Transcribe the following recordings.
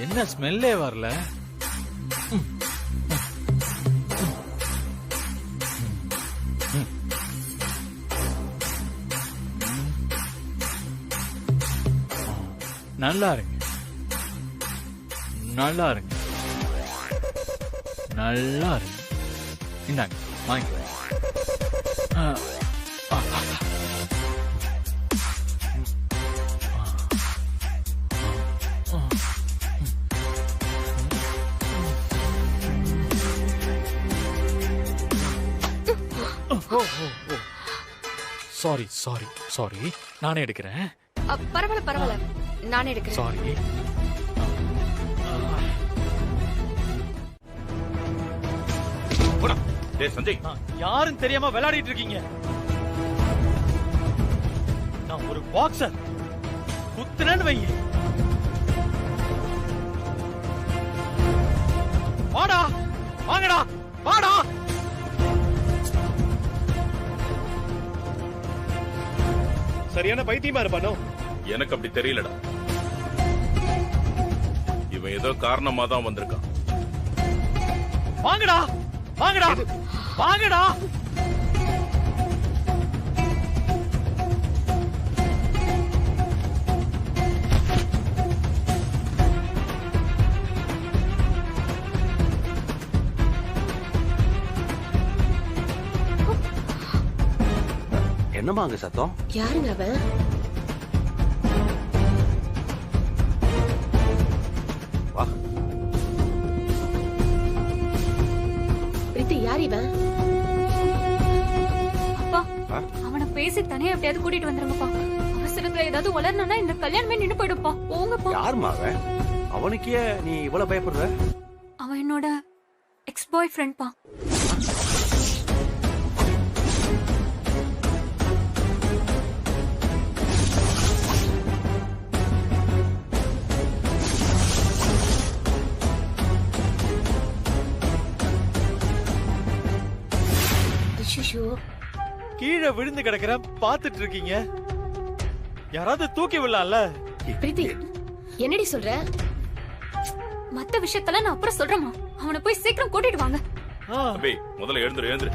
என்ன ஸ்மெல்லே வரல. நல்லா இருங்க, நல்லா இருங்க, நல்லா இருங்க. இந்தாங்க வாங்கிக்கோ. சாரி சாரி சாரி, நானே எடுக்கிறேன். பரவாயில்ல பரவாயில்ல, நானே எடுக்கிறேன். சாரி. சஞ்சய், யாரும் தெரியாம விளையாடிட்டு இருக்கீங்க. நான் ஒரு பாக்ஸர், குத்துறேன்னு வை. வாடா, வாங்கடா, வாடா. சரியான பைத்தியமா இருப்பானோ? எனக்கு அப்படி தெரியலடா. இவன் ஏதோ காரணமா தான் வந்திருக்கான். வாங்கடா, வாங்கடா, வாங்கடா. என்னமா அங்க சத்தம்? யாருங்க அவன்? வா. பிரீத்தி, யார் இவன்? அப்பா, அவனை பேசி தனியா எப்படியாவது கூட்டிட்டு வந்துருங்கப்பா. அவசரத்துல ஏதாவது வளரணும்னா இந்த கல்யாணமே நின்னு போயிடுப்பா. போங்கப்பா. யாருமா அவன்? அவனுக்கே நீ இவ்வளவு பயப்படுற? அவன் என்னோட எக்ஸ் பாய் ஃப்ரெண்ட் பா. கீழே விழுந்து கிடக்குற பாத்துட்டு இருக்கீங்க. யாராவது தூக்கி விடலாம்ல. பிரீத்தி, என்னடி சொல்ற? மத்த விஷயத்தெல்லாம் நான் அப்புறம் சொல்றேமா. அவனை போய் சீக்கிரம் கூட்டிட்டு வாங்க. முதல்ல எழுந்துரு, எழுந்துரு.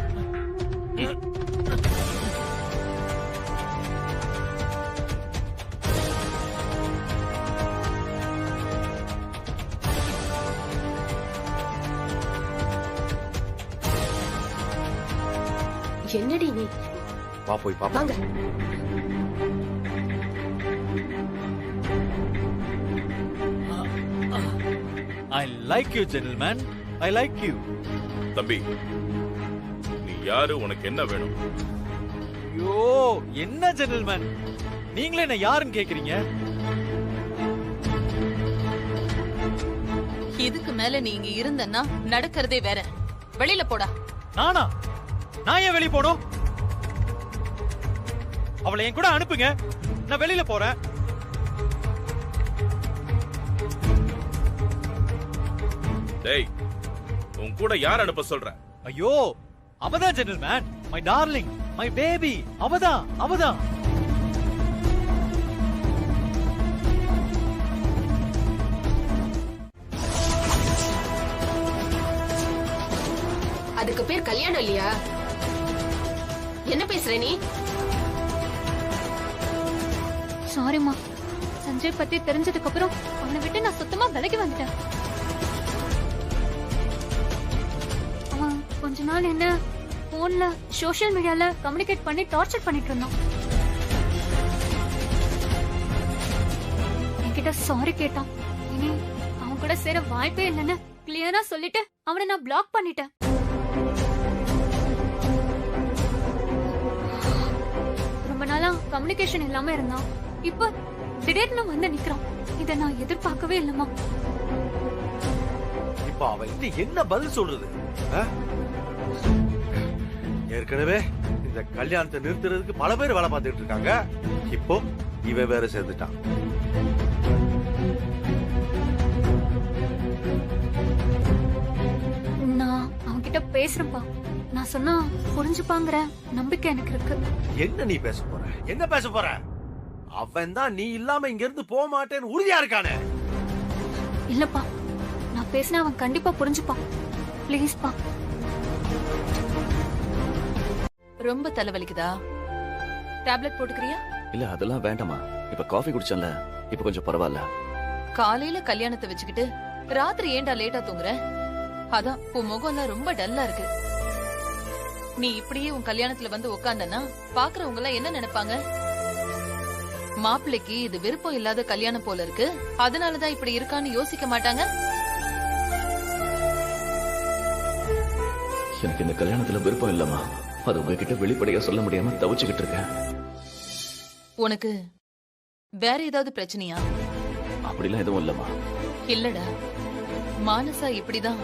என்னடி நீ? வா போய் பாப்பா. வாங்க. I like you gentleman, I like you. தம்பி, நீ யாரு? உனக்கு என்ன வேணும்? ஐயோ, என்ன ஜென்டில்மேன், நீங்களே என்ன யாருன்னு கேக்குறீங்க? இதுக்கு மேல நீ இங்க இருந்தன்னா நடக்கிறதே வேற. வெளியில போடா. நானா? நான் ஏன் வெளிய போணும்? அவளை என் கூட அனுப்புங்க, நான் வெளியில போறேன். டேய், உன் கூட யார் அனுப்ப சொல்ற? ஐயோ, அவதான் gentleman, my darling, my baby, அவதான், அவதான். அதுக்கு பேர் கல்யாணம் இல்லையா? என்ன பேசுற நீ? சாரிமா, சஞ்சய் பத்தி தெரிஞ்சதுக்கு அப்புறம் அவனை விட்டு நான் சுத்தமா விலகி வந்துட்டேன். அவன் கொஞ்ச நாள் என்ன போன்ல சோசியல் மீடியால கம்யூனிகேட் பண்ணி டார்ச்சர் பண்ணிட்டு இருந்தான். என்கிட்ட சாரி கேட்டான். இனி அவன் கூட சேர வாய்ப்பே இல்லைன்னு கிளியரா சொல்லிட்டு அவனை நான் பிளாக் பண்ணிட்டேன். நாளா கம்யூனிகேஷன் இல்லாம இருந்தான். இப்ப திடீர்னு வந்து நிக்கிறான். இத நான் எதிர்பார்க்கவே இல்லம்மா. இப்ப அவன் இன்னும் என்ன பதில் சொல்றது? ஆ? ஏற்கனவே இந்த கல்யாணத்தை நிறுத்துறதுக்கு பல பேர் வேலை பார்த்துட்டு இருக்காங்க. இப்போ இவன் வேற சேர்ந்துட்டான். நான் அவன்கிட்ட பேசுறேன்ப்பா. நான் சொன்னா புரிஞ்சுப்பாங்கிற நம்பிக்கை எனக்கு இருக்கு. என்ன நீ பேச போற? என்ன பேச போற? அவன் தான் நீ இல்லாம இங்க இருந்து போக மாட்டேன்னு உறுதியா இருக்கானே. இல்லப்பா, நான் பேசினா அவன் கண்டிப்பா புரிஞ்சுப்பான். ப்ளீஸ்ப்பா. ரொம்ப தலைவலிக்குதா? டேப்லெட் போட்டுக்கிறியா? இல்ல அதெல்லாம் வேண்டாமா. இப்ப காஃபி குடிச்சேன்ல, இப்ப கொஞ்சம் பரவாயில்ல. காலையில கல்யாணத்தை வச்சுக்கிட்டு ராத்திரி ஏன்டா லேட்டா தூங்குற? அதான் உன் முகம்லாம் ரொம்ப டல்லா இருக்கு. நீ இப்படியே உன் கல்யாணத்துல வந்து உட்கார்ந்தனா பாக்குறவங்க எல்லாம் என்ன நினைப்பாங்க? மாப்பிள்ளைக்கு இது விருப்பம் இல்லாத கல்யாணம் போல இருக்கு, அதனாலதான் இப்படி இருக்கான்னு யோசிக்க மாட்டாங்க? எனக்கு இந்த கல்யாணத்துல விருப்பம் இல்லம்மா. அது உங்ககிட்ட வெளிப்படையா சொல்ல முடியாம தவிச்சுக்கிட்டு இருக்கேன். உனக்கு வேற ஏதாவது பிரச்சனையா? அப்படிலாம் எதுவும் இல்லம்மா. இல்லடா, மானசா இப்படிதான்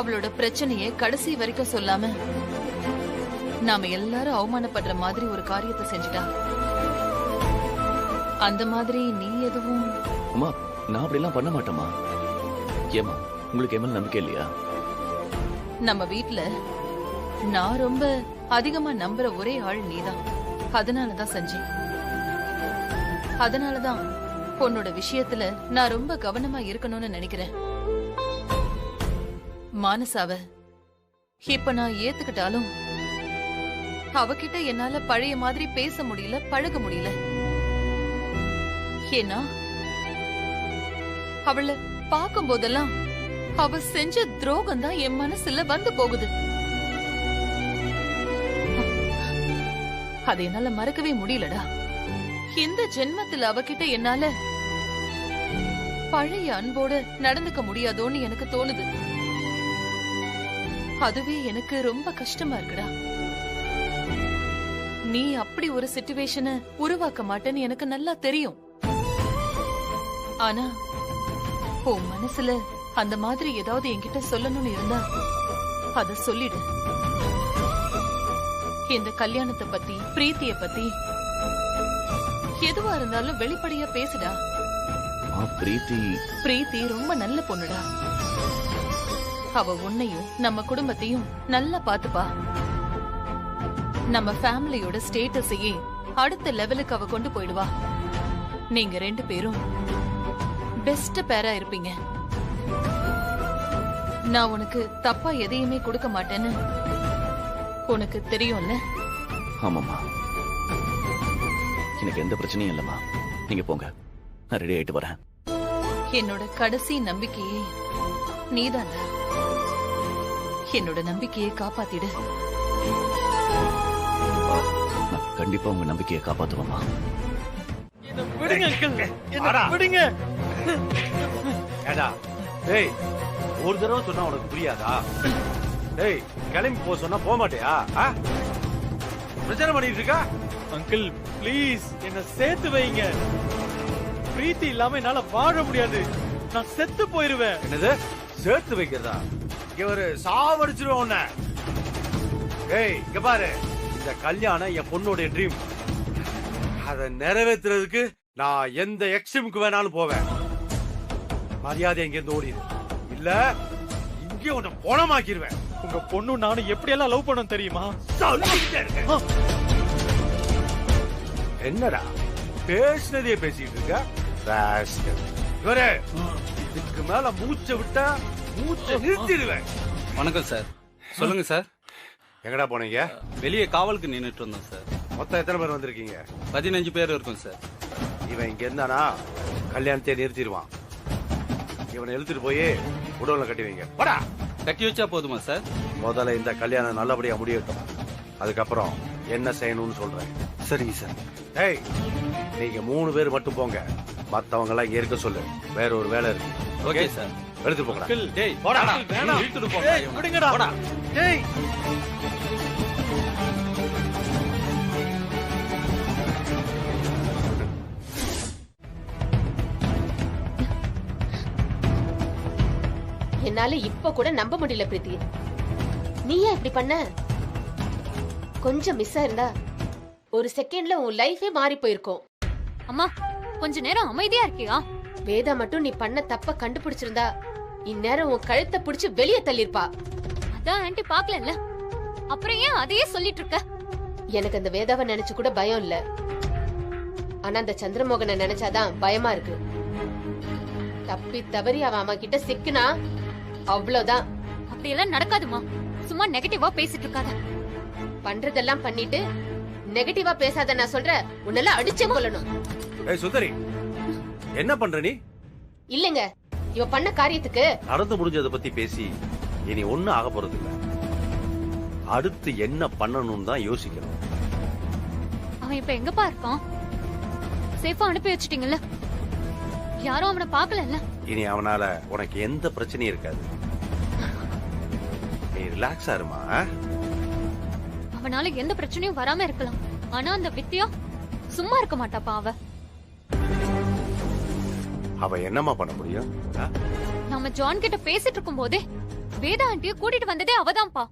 அவளோட பிரச்சனைய கடைசி வரைக்கும் சொல்லாம நாம எல்லாரும் அவமானப்படுற மாதிரி ஒரு காரியத்தை செஞ்சுட்டா. அந்த மாதிரி நீ எதுவும்? அம்மா, நான் அப்படிலாம் பண்ண மாட்டேம்மா. ஏமா, உங்களுக்கு என் மேல நம்பிக்கை இல்லையா? நம்ம வீட்ல நான் ரொம்ப அதிகமா நம்புற ஒரே ஆள் நீதான். அதனாலதான் செஞ்சேன். அதனாலதான் உன்னோட விஷயத்துல நான் ரொம்ப கவனமா இருக்கணும்னு நினைக்கிறேன். மானசாவ இப்ப நான் ஏத்துக்கிட்டாலும் அவகிட்ட என்னால பழைய மாதிரி பேச முடியல, பழக முடியல. ஏன்னா அவளை பார்க்கும் போதெல்லாம் அவ செஞ்ச துரோகம் தான் என் மனசுல வந்து போகுது. அதை என்னால மறக்கவே முடியலடா. இந்த ஜென்மத்துல அவகிட்ட என்னால பழைய அன்போட நடந்துக்க முடியாதோன்னு எனக்கு தோணுது. அதுவே எனக்கு ரொம்ப கஷ்டமா இருக்குடா. நீ அப்படி ஒரு சிச்சுவேஷனை உருவாக்க மாட்டேன்னு எனக்கு நல்லா தெரியும். ஆனா உன் மனசுல அந்த மாதிரி ஏதாவது என்கிட்ட சொல்லணும்னு இருந்தா அத சொல்லிடு. இந்த கல்யாணத்தை பத்தி, பிரீத்திய பத்தி எதுவா இருந்தாலும் வெளிப்படையா பேசுடா. பிரீத்தி ரொம்ப நல்ல பொண்ணுடா. அவ உன்னையும் நம்ம குடும்பத்தையும் நல்லா பாத்துப்பா. நம்ம ஃபேமிலியோட ஸ்டேட்டஸையே அடுத்த லெவலுக்கு அவ கொண்டு போயிடுவா. நீங்க 2 பேரும் பெஸ்ட் பேரா இருப்பீங்க. நான் உனக்கு தப்பா எதையுமே கொடுக்க மாட்டேன்னு உனக்கு தெரியும்ல? ஆமாம்மா, எனக்கு எந்த பிரச்சனையும் இல்லம்மா. நீங்க போங்க, நான் ரெடி ஆயிட்டு வரேன். என்னோட கடைசி நம்பிக்கையே நீதான்டா. என்னோட நம்பிக்கையை காப்பாத்திடு. நான் கண்டிப்பா உங்க நம்பிக்கையை காப்பாத்துவேம்மா. என்ன விடுங்க அங்கிள், என்ன வாடா. விடுங்க. ஏடா, டேய், ஒரு தடவை சொன்னா உனக்கு புரியாதா? டேய், கிளம்பி போ சொன்னா போக மாட்டியா? ஆ? பிரச்சனை பண்ணிட்டு இருக்கா? அங்கிள் ப்ளீஸ் என்ன சேர்த்து வைங்க. பிரீத்தி இல்லாம என்னால வாழ முடியாது. நான் செத்து போயிருவேன். என்னது சேர்த்து வைக்கிறதா? இவரு சாவடிச்சிருவோம் உன்னை. டேய், இங்க பாரு, இந்த கல்யாணம் என் பொண்ணோட ட்ரீம். அதை நிறைவேற்றுறதுக்கு நான் எந்த எக்ஸ்ட்ரீமுக்கு வேணாலும் போவேன். மரியாதை எங்க இருந்து ஓடிடு, இல்ல இங்கே உன்னை போனமாக்கிடுவேன். உங்க பொண்ணு நானும் எப்படி எல்லாம் லவ் பண்ணோம் தெரியுமா? சொல்லிக்கிட்டே இருக்கேன். என்னடா பேசினதே பேசிட்டு இருக்க? ராஸ்கல். இவரே, இதுக்கு மேல மூச்சை விட்டா மூச்சை நிறுத்திடுவேன். வணக்கம் சார். சொல்லுங்க சார். எங்கடா போனீங்க? வெளியே காவலுக்கு நின்னுட்டு இருந்தோம் சார். மொத்தம் எத்தனை பேர் வந்திருக்கீங்க? 15 பேர் இருக்கும் சார். இவன் இங்க இருந்தானா கல்யாணத்தை நிறுத்திடுவான். இவனை இழுத்துட்டு போய் உடவுல கட்டி வைங்க. போடா. கட்டி வச்சா போதுமா சார்? முதல்ல இந்த கல்யாணம் நல்லபடியா முடியட்டும், அதுக்கப்புறம் என்ன செய்யணும்னு சொல்றேன். சரிங்க சார். டேய், நீங்க 3 பேர் மட்டும் போங்க, மத்தவங்க எல்லாம் இங்க இருக்க சொல்லு. வேற ஒரு வேலை இருக்கு. Okay sir. எடுத்து போங்கடா. அங்கிள் டேய், போடா. அங்கிள், வேணாம். இழுத்துட்டு போங்க. டேய், விடுங்கடா. போடா. டேய். என்னால இப்ப கூட நம்ப முடியல பிரீத்தி. நீ ஏன் இப்படி பண்ண? கொஞ்சம் மிஸ் ஆயிருந்தா ஒரு செகண்ட்ல உன் லைஃபே மாறி போயிருக்கும். அம்மா கொஞ்ச நேரம் அமைதியா இருக்கியா? வேதா மட்டும் நீ பண்ண தப்ப கண்டுபிடிச்சிருந்தா இந்நேரம் உன் கழுத்தை பிடிச்சு வெளியே தள்ளிருப்பா. அதான் ஆன்ட்டி பாக்கல, அப்புறம் ஏன் அதையே சொல்லிட்டு இருக்க? எனக்கு அந்த வேதாவை நினைச்சு கூட பயம் இல்ல. ஆனா அந்த சந்திரமோகனை நினைச்சாதான் பயமா இருக்கு. தப்பி தவறி அவன் அம்மா கிட்ட சிக்குனா அவ்வளவுதான். அப்படியெல்லாம் நடக்காதுமா. சும்மா நெகட்டிவா பேசிட்டு இருக்காத. பண்றதெல்லாம் பண்ணிட்டு நெகட்டிவா பேசாத. நான் சொல்ற உன்னெல்லாம் அடிச்சே கொள்ளணும். ஏய் சுந்தரி, என்ன பண்ற நீ? இல்லங்க, இவ பண்ண காரியத்துக்கு நடந்து முடிஞ்சதை பத்தி பேசி இனி ஒண்ணும் ஆக போறது இல்ல. அடுத்து என்ன பண்ணணும்னு தான் யோசிக்கணும். அவன் இப்ப எங்கப்பா இருக்கான்? சேஃபா அனுப்பி வச்சிட்டீங்கல்ல? யாரும் அவனை பாக்கல. இனி அவனால உனக்கு எந்த பிரச்சனையும் இருக்காது. நீ ரிலாக்ஸா இருமா. அவனால எந்த பிரச்சனையும் வராம இருக்கலாம். ஆனா அந்த வித்யா சும்மா இருக்க மாட்டாப்பா. அவ என்னமா பண்ண முடியும்? நம்ம ஜான் கிட்ட பேசிட்டு இருக்கும் போதே வேதா ஆண்டிய கூட்டிட்டு வந்ததே அவதான்ப்பா.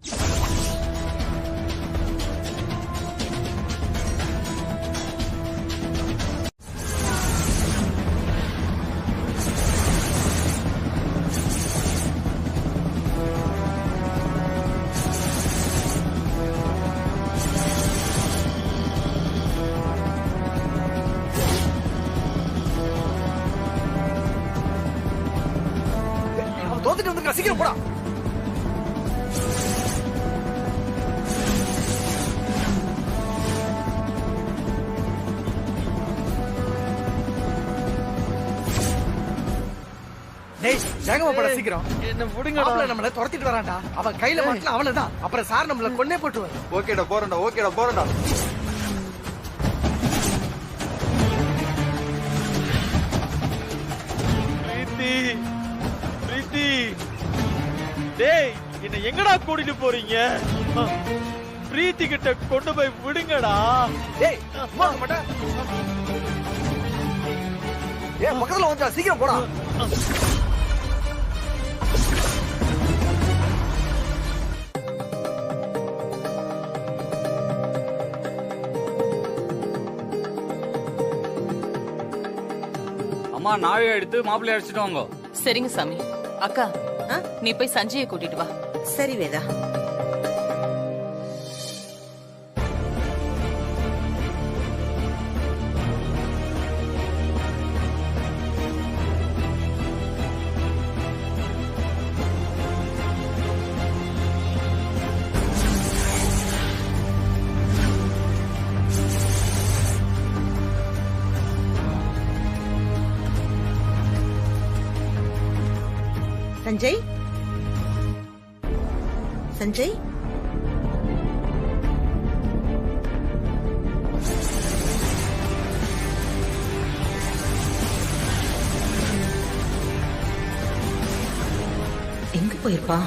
தோத்துட்டு வந்து சீக்கிரம் போடா. டேய் வேகமா போடா சீக்கிரம். என்ன விடுங்கடா. நம்மள துரத்திட்டு வரான்டா. அவன் கையில மாட்டல அவ்வளவுதான். அப்புறம் சார் நம்மள கொன்னே போட்டுவார். ஓகேடா போறேன்டா, ஓகேடா போறேன்டா. பிரீத்தி, பிரீத்தி, டேய் என்ன எங்கடா கூட்டிட்டு போறீங்க? பிரீத்தி கிட்ட கொண்டு போய் விடுங்கடா. டேய் சும்மா இருக்க மாட்டே. ஏய் பக்கத்துல வந்துடா சீக்கிரம் போடா. அம்மா நாயை எடுத்து மாப்பிள்ளை அடிச்சிட்டு வாங்க. சரிங்க சாமி. அக்கா நீ போய் சஞ்சயை கூட்டிட்டு வா. சரி வேதா. சஞ்சய், சஞ்சய், எங்க போயிருப்பா?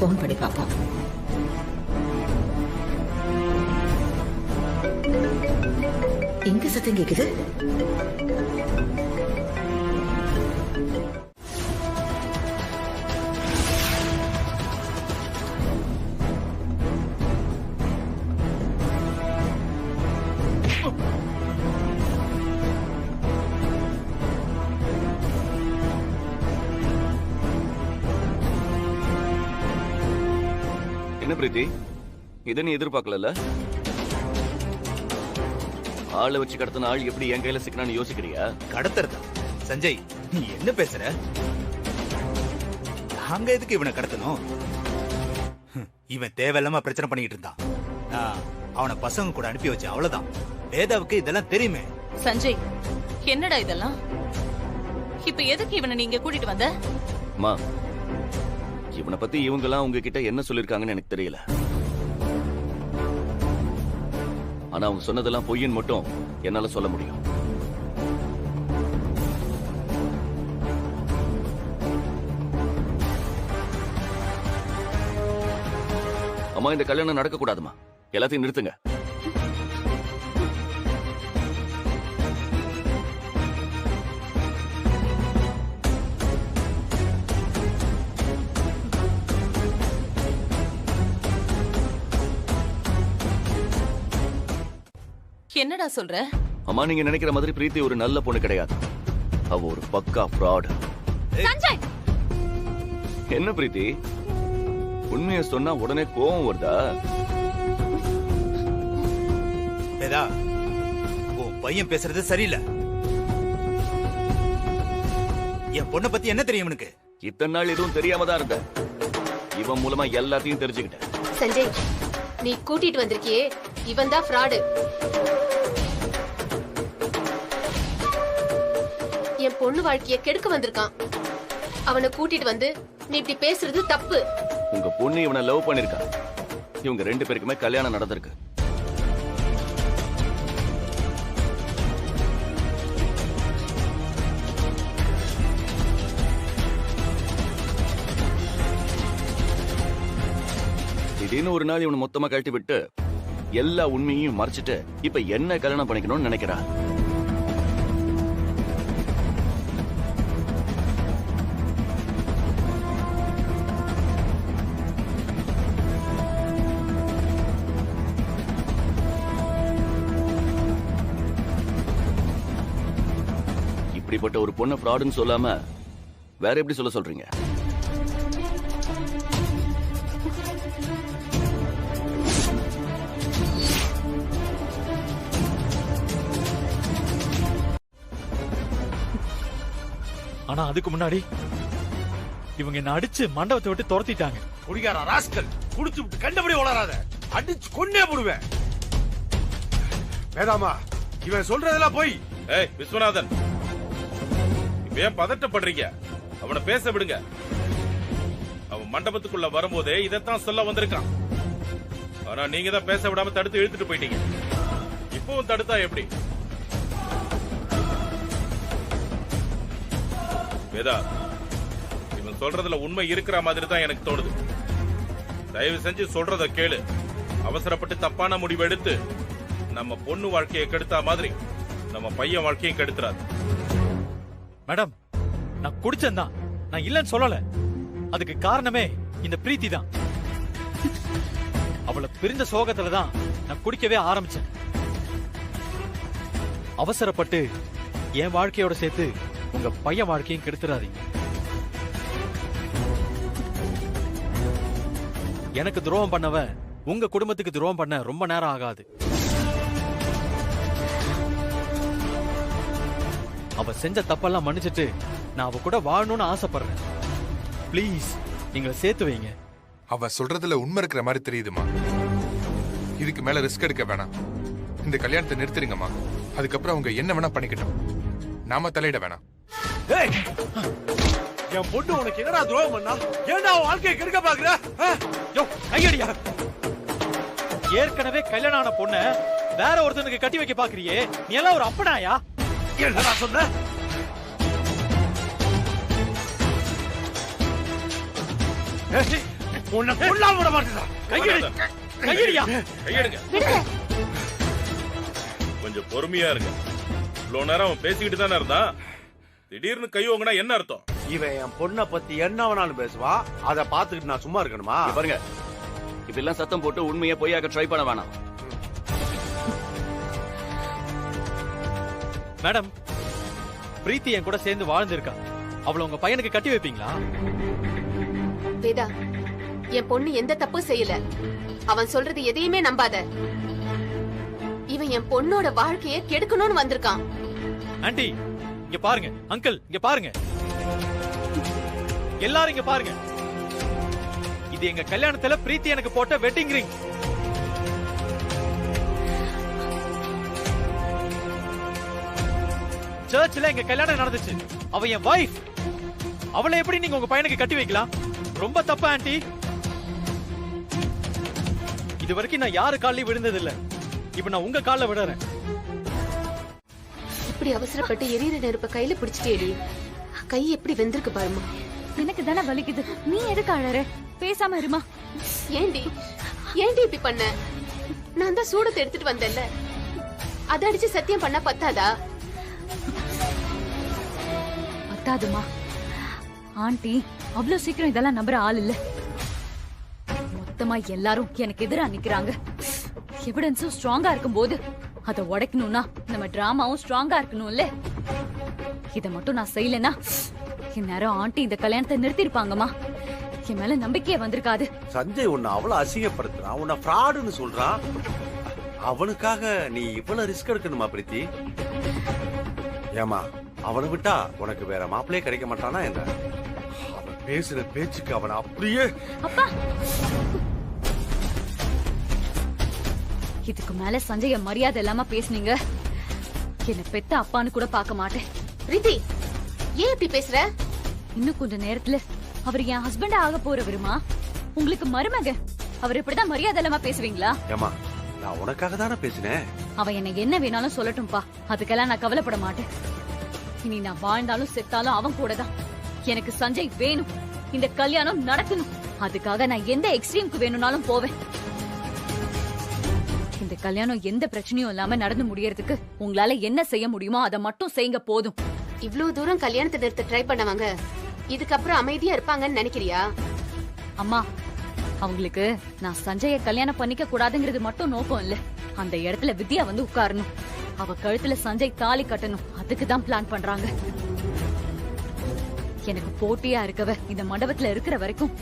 போன் பண்ணி பாப்போம். எங்க சத்தம் கேக்குது? என்ன பிரீத்தி, இதை நீ எதிர்பார்க்கல? ஆளை வச்சு கடத்தின ஆள் எப்படி என் கையில சிக்கனான்னு யோசிக்கிறியா? கடத்துறதா? சஞ்சய் நீ என்ன பேசுற? நாங்க எதுக்கு இவனை கடத்தணும்? இவன் தேவையில்லாம பிரச்சனை பண்ணிட்டு இருந்தான். நான் அவனை பசங்க கூட அனுப்பி வச்சேன், அவ்வளவுதான். வேதாவுக்கு இதெல்லாம் தெரியுமே. சஞ்சய் என்னடா இதெல்லாம்? இப்ப எதுக்கு இவனை நீங்க கூட்டிட்டு வந்த? அம்மா, இவனை பத்தி இவங்க எல்லாம் உங்ககிட்ட என்ன சொல்லிருக்காங்கன்னு எனக்கு தெரியல. ஆனா அவங்க சொன்னதெல்லாம் பொய்ன்னு மட்டும் என்னால சொல்ல முடியும். அம்மா, இந்த கல்யாணம் நடக்க கூடாதுமா. எல்லாத்தையும் நிறுத்துங்க. என்னடா சொல்ற? அம்மா, நீங்க நினைக்கிற மாதிரி பிரீத்தி ஒரு நல்ல பொண்ணு கிடையாது. அவ ஒரு பக்கா ஃப்ராட். சஞ்சய், என்ன பிரீத்தி, உண்மையை சொன்னா உடனே கோவம் வருதா? வேதா, உன் பையன் பேசுறது சரியில்லை. என் பொண்ணை பத்தி என்ன தெரியும் உனக்கு? இத்தனை நாள் எதுவும் தெரியாம தான் இருந்த. இவன் மூலமா எல்லாத்தையும் தெரிஞ்சுக்கிட்டேன். சஞ்சய், நீ கூட்டிட்டு வந்திருக்கியே, இவன் தான் ஃப்ராடு. என் பொண்ணு வாழ்க்கைய கெடுக்க வந்திருக்கான். அவனை கூட்டிட்டு வந்து நீ இப்படி பேசுறது தப்பு. உங்க பொண்ணு இவனை லவ் பண்ணிருக்கா. இவங்க 2 பேருக்குமே கல்யாணம் நடந்திருக்கு. திடீர்னு ஒரு நாள் இவனை மொத்தமா கழட்டி விட்டு எல்லா உண்மையையும் மறைச்சிட்டு இப்ப என்ன கல்யாணம் பண்ணிக்கணும்னு நினைக்கிறா. இப்படிப்பட்ட ஒரு பொண்ணை ஃப்ராடுன்னு சொல்லாம வேற எப்படி சொல்ல சொல்றீங்க? ஆனா அதுக்கு முன்னாடி இவங்க என்ன அடிச்சு மண்டபத்தை விட்டு துரத்திட்டாங்க. குடிகார ராஸ்கல், குடிச்சு விட்டு கண்டபடி வளராத, அடிச்சு கொன்னே போடுவேன். வேதாமா, இவன் சொல்றதெல்லாம் போய். ஏய் விஸ்வநாதன், இப்ப ஏன் பதட்டப்படுறீங்க? அவனை பேச விடுங்க. அவன் மண்டபத்துக்குள்ள வரும்போதே இதைத்தான் சொல்ல வந்திருக்கான். ஆனா நீங்க தான் பேச விடாம தடுத்து இழுத்துட்டு போயிட்டீங்க. இப்பவும் தடுத்தா எப்படி? வேதா, இவன் சொல்றதுல உண்மை இருக்கிற மாதிரி தான் எனக்கு தோணுது. தயவு செஞ்சு சொல்றத கேளு. அவசரப்பட்டு தப்பான முடிவு எடுத்து நம்ம பொண்ணு வாழ்க்கையை கெடுத்தா மாதிரி நம்ம பையன் வாழ்க்கையும் கெடுத்துறாது. மேடம், நான் குடிச்சேன் தான், நான் இல்லன்னு சொல்லல. அதுக்கு காரணமே இந்த பிரீத்தி தான். அவளை பிரிஞ்ச சோகத்துல தான் நான் குடிக்கவே ஆரம்பிச்சேன். அவசரப்பட்டு என் வாழ்க்கையோட சேர்த்து உங்க பையன் வாழ்க்கையும் கெடுத்துறாதீங்க. எனக்கு துரோகம் பண்ணவன் உங்க குடும்பத்துக்கு துரோகம் பண்ண ரொம்ப நேரம் ஆகாது. அவ செஞ்ச தப்பெல்லாம் மன்னிச்சிட்டு நான் அவ கூட வாழணும்னு ஆசைப்படுறேன். ப்ளீஸ் நீங்க சேர்த்து வைங்க. அவ சொல்றதுல உண்மை இருக்கிற மாதிரி தெரியுதுமா. இதுக்கு மேல ரிஸ்க் எடுக்க வேணாம். இந்த கல்யாணத்தை நிறுத்திடுங்கம்மா. அதுக்கப்புறம் அவங்க என்ன வேணா பண்ணிக்கிட்டோம், நாம தலையிட வேணாம். என் பொண்ணு உனக்கு என்னடா துரோகம் பண்ணா? ஏன்டா வாழ்க்கையை கெடுக்க பாக்குற? கையடியா. ஏற்கனவே கல்யாணம் ஆன பொண்ண வேற ஒருத்தனுக்கு கட்டி வைக்க பாக்குறியே, நீ எல்லாம் ஒரு அப்பனாயா? என்னடா சொன்ன? உன்னை கொல்லாம விட மாட்டேடா. கையடியா. கையெடுங்க. கொஞ்சம் பொறுமையா இருங்க. இவ்வளவு நேரம் அவன் பேசிக்கிட்டு தானே இருந்தான். திடீர்னு கை ஓங்கினா என்ன அர்த்தம்? இவன் என் பொண்ணை பத்தி என்ன வேணாலும் பேசுவா. அதை பார்த்துக்கிட்டு நான் சும்மா இருக்கணுமா? பாருங்க, இப்ப எல்லாம் சத்தம் போட்டு உண்மையை பொய்யாக்க ட்ரை பண்ண வேணாம். மேடம், பிரீத்தி என் கூட சேர்ந்து வாழ்ந்திருக்கா. அவளை உங்க பையனுக்கு கட்டி வைப்பீங்களா? வேதா, என் பொண்ணு எந்த தப்பும் செய்யல. அவன் சொல்றது எதையுமே நம்பாத. இவன் என் பொண்ணோட வாழ்க்கைய கெடுக்கணும்னு வந்திருக்கான். ஆண்டி இங்க பாருங்க, அங்கிள் இங்க பாருங்க, எல்லாரும் இங்க பாருங்க. இது எங்க கல்யாணத்துல பிரீத்தி எனக்கு போட்ட வெட்டிங் ரிங். சர்ச்ல எங்க கல்யாணம் நடந்துச்சு. அவ என் வைஃப். அவளை எப்படி நீங்க உங்க பையனுக்கு கட்டி வைக்கலாம்? ரொம்ப தப்பு ஆண்டி. இது வரைக்கும் நான் யாரு காலையும் விழுந்தது இல்ல. இப்ப நான் உங்க கால்ல விடுறேன். இப்படி அவசரப்பட்டு எரியற நெருப்ப கையில பிடிச்சிட்டேடி. கை எப்படி வெந்திருக்கு பாருமா. எனக்கு தானே வலிக்குது. நீ எதுக்கு அழற? பேசாம இருமா. ஏண்டி இப்படி பண்ண? நான் தான் சூடத்தை எடுத்துட்டு வந்தேன்ல. அத அடிச்சு சத்தியம் பண்ணா பத்தாதா? பத்தாதுமா. ஆண்டி அவ்வளவு சீக்கிரம் இதெல்லாம் நம்புற ஆள் இல்ல. மொத்தமா எல்லாரும் எனக்கு எதிரா நிக்கிறாங்க. எவிடன்ஸும் ஸ்ட்ராங்கா இருக்கும் போது அதை உடைக்கணும்னா நம்ம டிராமாவும் ஸ்ட்ராங்கா இருக்கணும்ல. இத மட்டும் நான் செய்யலனா இந்நேரம் ஆண்டி இந்த கல்யாணத்தை நிறுத்திருப்பாங்கம்மா. என் மேல நம்பிக்கையே வந்திருக்காது. சஞ்சய் உன்னை அவ்வளவு அசிங்கப்படுத்துறான், உன்னை ஃப்ராடுன்னு சொல்றான். அவனுக்காக நீ இவ்வளவு ரிஸ்க் எடுக்கணுமா பிரீத்தி? ஏமா அவனை விட்டா உனக்கு வேற மாப்பிள்ளையே கிடைக்க மாட்டானா என்ன? அவன் பேசுற பேச்சுக்கு அவனை அப்படியே. அப்பா, இதுக்கு மேல சஞ்சய மரியாதை இல்லாம பேசுனீங்க, என்ன பெத்த அப்பான்னு கூட பார்க்க மாட்டேன். பிரீத்தி, ஏன் இப்படி பேசுற? இன்னும் கொஞ்ச நேரத்துல அவர் என் ஹஸ்பண்டா ஆக போறவருமா. உங்களுக்கு மருமக. அவர் இப்படிதான் மரியாதை இல்லாம பேசுவீங்களா? ஏமா நான் உனக்காக தானே பேசினேன். அவன் என்ன என்ன வேணாலும் சொல்லட்டும்பா. அதுக்கெல்லாம் நான் கவலைப்பட மாட்டேன். இனி நான் வாழ்ந்தாலும் செத்தாலும் அவன் கூட தான். எனக்கு சஞ்சய் வேணும். இந்த கல்யாணம் நடக்கணும். அதுக்காக நான் எந்த எக்ஸ்ட்ரீம்க்கு வேணும்னாலும் போவேன். இந்த கல்யாணம் எந்த பிரச்சனையும் இல்லாம நடந்து முடியறதுக்கு உங்களால என்ன செய்ய முடியுமோ அதை மட்டும் செய்யுங்க போதும். இவ்வளவு தூரம் கல்யாணத்தை நிறுத்த ட்ரை பண்ணவங்க இதுக்கப்புறம் அமைதியா இருப்பாங்கன்னு நினைக்கிறியா? அம்மா, அவங்களுக்கு நான் சஞ்சய கல்யாணம் பண்ணிக்க கூடாதுங்கிறது மட்டும் நோக்கம் இல்ல. அந்த இடத்துல வித்யா வந்து உட்காரணும். அவ கழுத்துல சஞ்சய் தாலி கட்டணும். அதுக்கு தான் பிளான் பண்றாங்க. எனக்கு போட்டியா இருக்கவ இந்த மண்டபத்துல இருக்கிற வரைக்கும்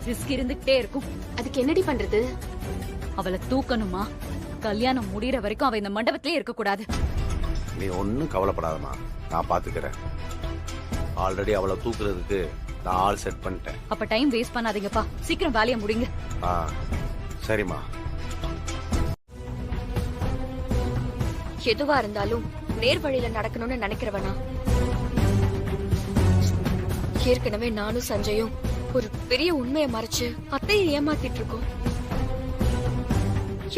ரிஸ்க் இருந்துகிட்டே இருக்கும். அதுக்கு என்னடி பண்றது? அவளை தூக்கணுமா? கல்யாணம் முடியற வரைக்கும் அவ இந்த மண்டபத்திலே இருக்க கூடாது. நீ ஒன்னும் கவலைப்படாதமா, நான் பாத்துக்கிறேன். ஆல்ரெடி அவளை தூக்குறதுக்கு நான் ஆள் செட் பண்ணிட்டேன். அப்ப டைம் வேஸ்ட் பண்ணாதீங்கப்பா. சீக்கிரம் வேலையை முடிங்க. சரிம்மா. எதுவா இருந்தாலும் நேர் வழியில நடக்கணும்னு நினைக்கிறவனா? ஏற்கனவே நானும் சஞ்சயும் ஒரு பெரிய உண்மையை மறைச்சு அத்தையை ஏமாத்திட்டு இருக்கோம்.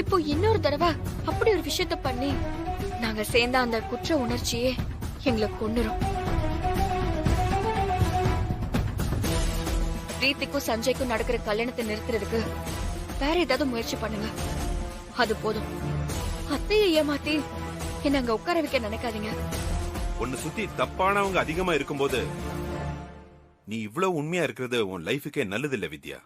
இப்போ இன்னொரு தடவை அப்படி ஒரு விஷயத்த பண்ணி நாங்க சேர்ந்த அந்த குற்ற உணர்ச்சியே எங்களை கொன்னுரும். பிரீத்திக்கும் சஞ்சய்க்கும் நடக்கிற கல்யாணத்தை நிறுத்துறதுக்கு வேற ஏதாவது முயற்சி பண்ணுங்க. அது போதும். அத்தையை ஏமாத்தி என்ன அங்க உட்கார வைக்க நினைக்காதீங்க. உன்னை சுத்தி தப்பானவங்க அதிகமா இருக்கும்போது நீ இவ்வளவு உண்மையா இருக்கிறது உன் லைஃபுக்கே நல்லது இல்ல வித்யா.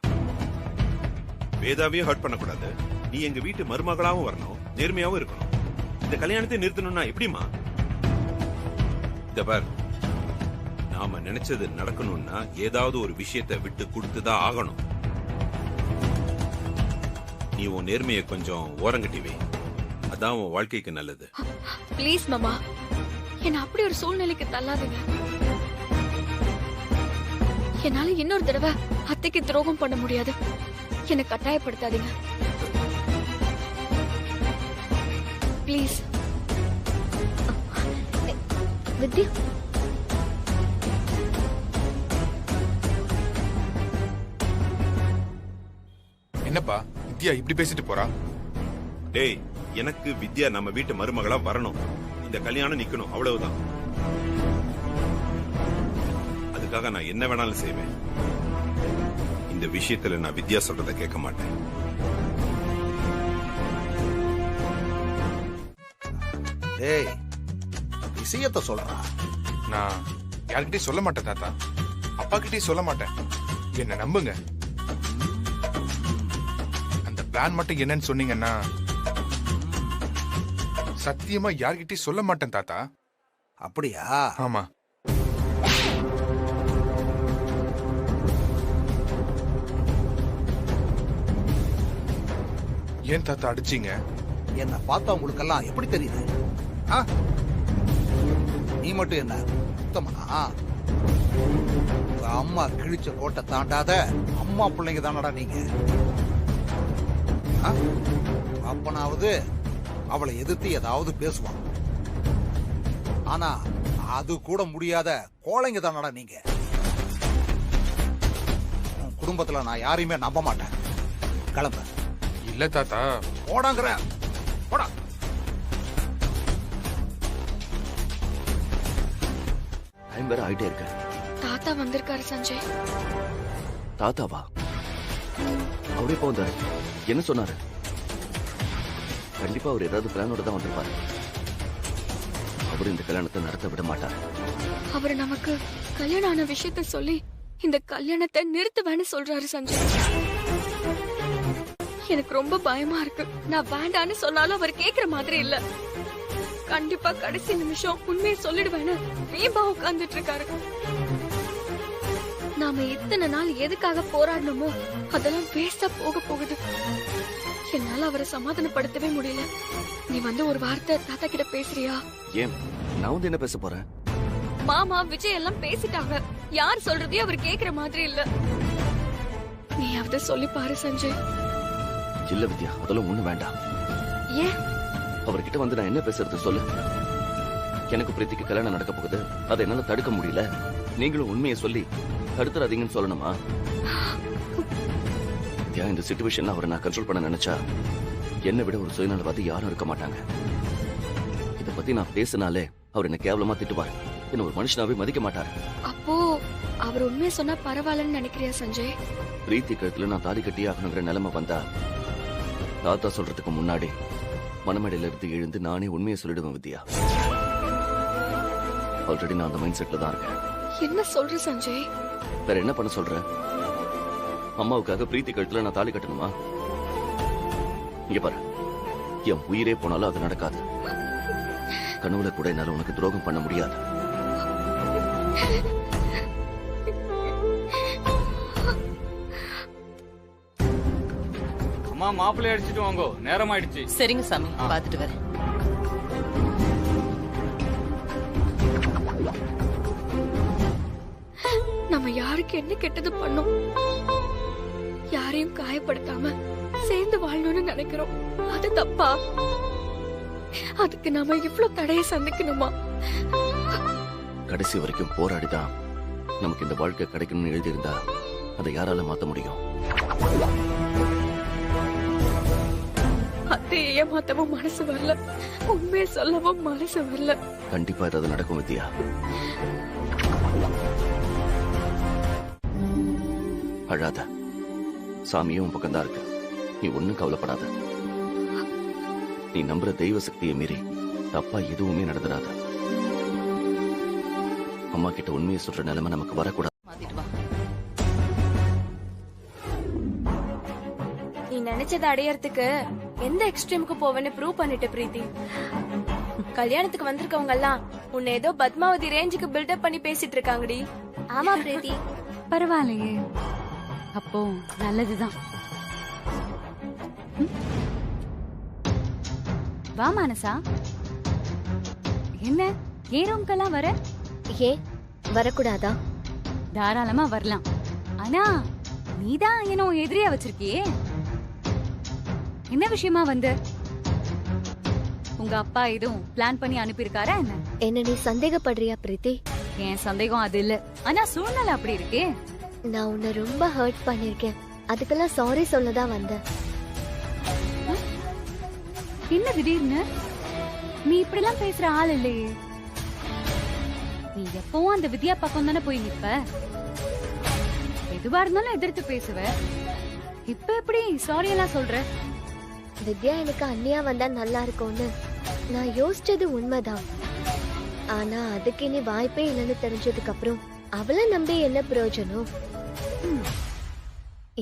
வேதாவையும் ஹர்ட் பண்ணக்கூடாது. நீ எங்க வீட்டு மருமகளாவும் வரணும், நேர்மையாவும் இருக்கணும். இந்த கல்யாணத்தை நிறுத்தணும்னா எப்படிமா? இந்த பார், நாம நினைச்சது நடக்கணும்னா ஏதாவது ஒரு விஷயத்தை விட்டு கொடுத்துதான் ஆகணும். நீ உன் நேர்மையை கொஞ்சம் ஓரங்கட்டி வை. அதான் உன் வாழ்க்கைக்கு நல்லது. ப்ளீஸ் மாமா, என்ன அப்படி ஒரு சூழ்நிலைக்கு தள்ளாதீங்க. என்னால இன்னொரு தடவை அத்தைக்கு துரோகம் பண்ண முடியாது. என்ன கட்டாயப்படுத்தாதீங்க ப்ளீஸ். வித்யா, என்னப்பா வித்யா இப்படி பேசிட்டு போறா? டேய், எனக்கு வித்யா நம்ம வீட்டு மருமகளா வரணும். இந்த கல்யாணம் நிக்கணும், அவ்வளவுதான். அதுக்காக நான் என்ன வேணாலும் செய்வேன். இந்த விஷயத்துல நான் வித்யா சொல்றத கேட்க மாட்டேன். ஏய், விஷயத்த சொல்றா. நான் யார்கிட்டயும் சொல்ல மாட்டேன் தாத்தா. அப்பா கிட்டயும் சொல்ல மாட்டேன். என்ன நம்புங்க. அந்த பிளான் மட்டும் என்னன்னு சொன்னீங்கன்னா சத்தியமா யார்கிட்டயும் சொல்ல மாட்டேன் தாத்தா. அப்படியா? ஆமா. ஏன் தாத்தா அடிச்சீங்க? என்ன பார்த்தா உங்களுக்கு எல்லாம் எப்படி தெரியுது? நீ மட்டும் என்ன சுத்தமா? அம்மா கிழிச்ச கோட்டை தாண்டாத அம்மா பிள்ளைங்க தானடா நீங்க. அப்பனாவது அவளை எதிர்த்து ஏதாவது பேசுவான். ஆனா அது கூட முடியாத கோழைங்க தானடா நீங்க. உன் குடும்பத்துல நான் யாரையுமே நம்ப மாட்டேன். கிளம்ப. இல்ல தாத்தா. போடாங்கிற போடா. டைம் வேற ஆயிட்டே இருக்க. தாத்தா வந்திருக்காரு சஞ்சய். தாத்தாவா? அவரே இப்போ வந்தாரு. என்ன சொன்னாரு? கண்டிப்பா அவர் ஏதாவது பிளானோட தான் வந்திருப்பாரு. அவர் இந்த கல்யாணத்தை நடத்த விட மாட்டார். அவர் நமக்கு கல்யாணம் ஆன விஷயத்த சொல்லி இந்த கல்யாணத்தை நிறுத்துவேன்னு சொல்றாரு சஞ்சய். எனக்கு ரொம்ப பயமா இருக்கு. நான் வேண்டான்னு சொன்னாலும் அவர் கேக்குற மாதிரி இல்ல. கண்டிப்பா கடைசி நிமிஷம் உண்மையை சொல்லிடுவேன்னு வீம்பா உட்கார்ந்துட்டு இருக்காரு. நாம இத்தனை நாள் எதுக்காக போராடணுமோ அதெல்லாம் வேஸ்டா போக போகுது. என்னால அவரை சமாதானப்படுத்தவே முடியல. நீ வந்து ஒரு வார்த்தை தாத்தா கிட்ட பேசுறியா? ஏன் நான் வந்து என்ன பேச போறேன்? மாமா விஜய் எல்லாம் பேசிட்டாங்க. யார் சொல்றதையும் அவர் கேக்குற மாதிரி இல்ல. நீயாவது சொல்லி பாரு சஞ்சய். இல்ல வித்யா, அதெல்லாம் ஒண்ணு வேண்டாம். ஏன்? அவர்கிட்ட வந்து நான் என்ன பேசுறது சொல்லு. எனக்கு பிரீத்திக்கு கல்யாணம் நடக்க போகுது, அதை என்னால தடுக்க முடியல. நீங்களும் உண்மையை சொல்லி தடுத்துறாதீங்கன்னு சொல்லணுமா? வித்யா, இந்த சிச்சுவேஷன்ல அவரை நான் கண்ட்ரோல் பண்ண நினைச்சா என்னை விட ஒரு சுயநலவாதி யாரும் இருக்க மாட்டாங்க. இத பத்தி நான் பேசினாலே அவர் என்ன கேவலமா திட்டுவார். என்ன ஒரு மனுஷனாவே மதிக்க மாட்டார். அப்போ அவர் உண்மையை சொன்னா பரவாயில்லன்னு நினைக்கிறியா சஞ்சய்? பிரீத்தி கழுத்துல நான் தாலி கட்டி ஆகணுங்கிற நிலைமை வந்தா தாத்தா சொல்றதுக்கு முன்னாடி மனமேடையில இருந்து எழுந்து நானே உண்மையை சொல்லிடுவேன் வித்யா. ஆல்ரெடி நான் அந்த மைண்ட் செட்ல தான் இருக்கேன். என்ன சொல்ற சஞ்சய்? வேற என்ன பண்ண சொல்ற? அம்மாவுக்காக பிரீத்தி கழுத்துல நான் தாலி கட்டணுமா? இங்க பாரு, என் உயிரே போனாலும் அது நடக்காது. கனவுல கூட என்னால உனக்கு துரோகம் பண்ண முடியாது. அம்மா மாப்பிள்ளை அடிச்சிட்டு வாங்கோ, நேரம் ஆயிடுச்சு. சரிங்க சாமி, பாத்துட்டு வரேன். நம்ம யாருக்கு என்ன கெட்டது பண்ணோம்? யாரையும் காயப்படுத்தாம சேர்ந்து வாழணும்னு நினைக்கிறோம். அது தப்பா? அதுக்கு நாம இவ்வளவு தடையை சந்திக்கணுமா? கடைசி வரைக்கும் போராடிதான் நமக்கு இந்த வாழ்க்கை கிடைக்கணும்னு எழுதியிருந்தா அதை யாரால மாத்த முடியும்? அத்தையை ஏமாத்தவும் மனசு வரல, உண்மையை சொல்லவும் மனசு வரல. கண்டிப்பா ஏதாவது நடக்கும் வித்யா. அழாத, சாமியும் உன் பக்கம்தான் இருக்கு. நீ ஒண்ணும் கவலைப்படாத. நீ நம்புற தெய்வ சக்தியை மீறி தப்பா எதுவுமே நடந்துடாத. அம்மா கிட்ட உண்மையை சொல்ற நிலைமை நமக்கு வரக்கூடாது. நீ நினைச்சதை அடையறதுக்கு எந்த எக்ஸ்ட்ரீமுக்கு போவேன்னு ப்ரூவ் பண்ணிட்டு பிரீத்தி. கல்யாணத்துக்கு வந்திருக்கவங்க எல்லாம் உன்னை ஏதோ பத்மாவதி ரேஞ்சுக்கு பில்டப் பண்ணி பேசிட்டு இருக்காங்கடி. ஆமா பிரீத்தி. பரவாயில்லையே, அப்போ நல்லதுதான். வா மானசா. என்ன ஏன் ரூம்க்கெல்லாம் வர? ஏன் வரக்கூடாதா? தாராளமா வரலாம். ஆனா நீதான் என்ன எதிரியா வச்சிருக்கியே. என்ன விஷயமா வந்து? உங்க அப்பா எதுவும் பிளான் பண்ணி அனுப்பியிருக்காரா என்ன? என்ன நீ சந்தேகப்படுறியா பிரீத்தி? என் சந்தேகம் அது இல்ல, ஆனா சூழ்நிலை அப்படி இருக்கே. நான் உன்னை ரொம்ப ஹர்ட் பண்ணிருக்கேன், அதுக்கெல்லாம் சாரி சொல்லதான் வந்தேன். என்ன திடீர்னு? நீ இப்படிலாம் பேசுற ஆள் இல்லையே. நீ எப்பவும் அந்த வித்யா பக்கம் தானே போய் நிப்ப. எதுவா இருந்தாலும் எதிர்த்து பேசுவ. இப்ப எப்படி சாரி எல்லாம் சொல்ற? வித்யா எனக்கு அண்ணியா வந்தா நல்லா இருக்கும்னு நான் யோசிச்சது உண்மைதான். ஆனா அதுக்கு இனி வாய்ப்பே இல்லைன்னு தெரிஞ்சதுக்கு அப்புறம் அவளை நம்பி என்ன பிரயோஜனம்?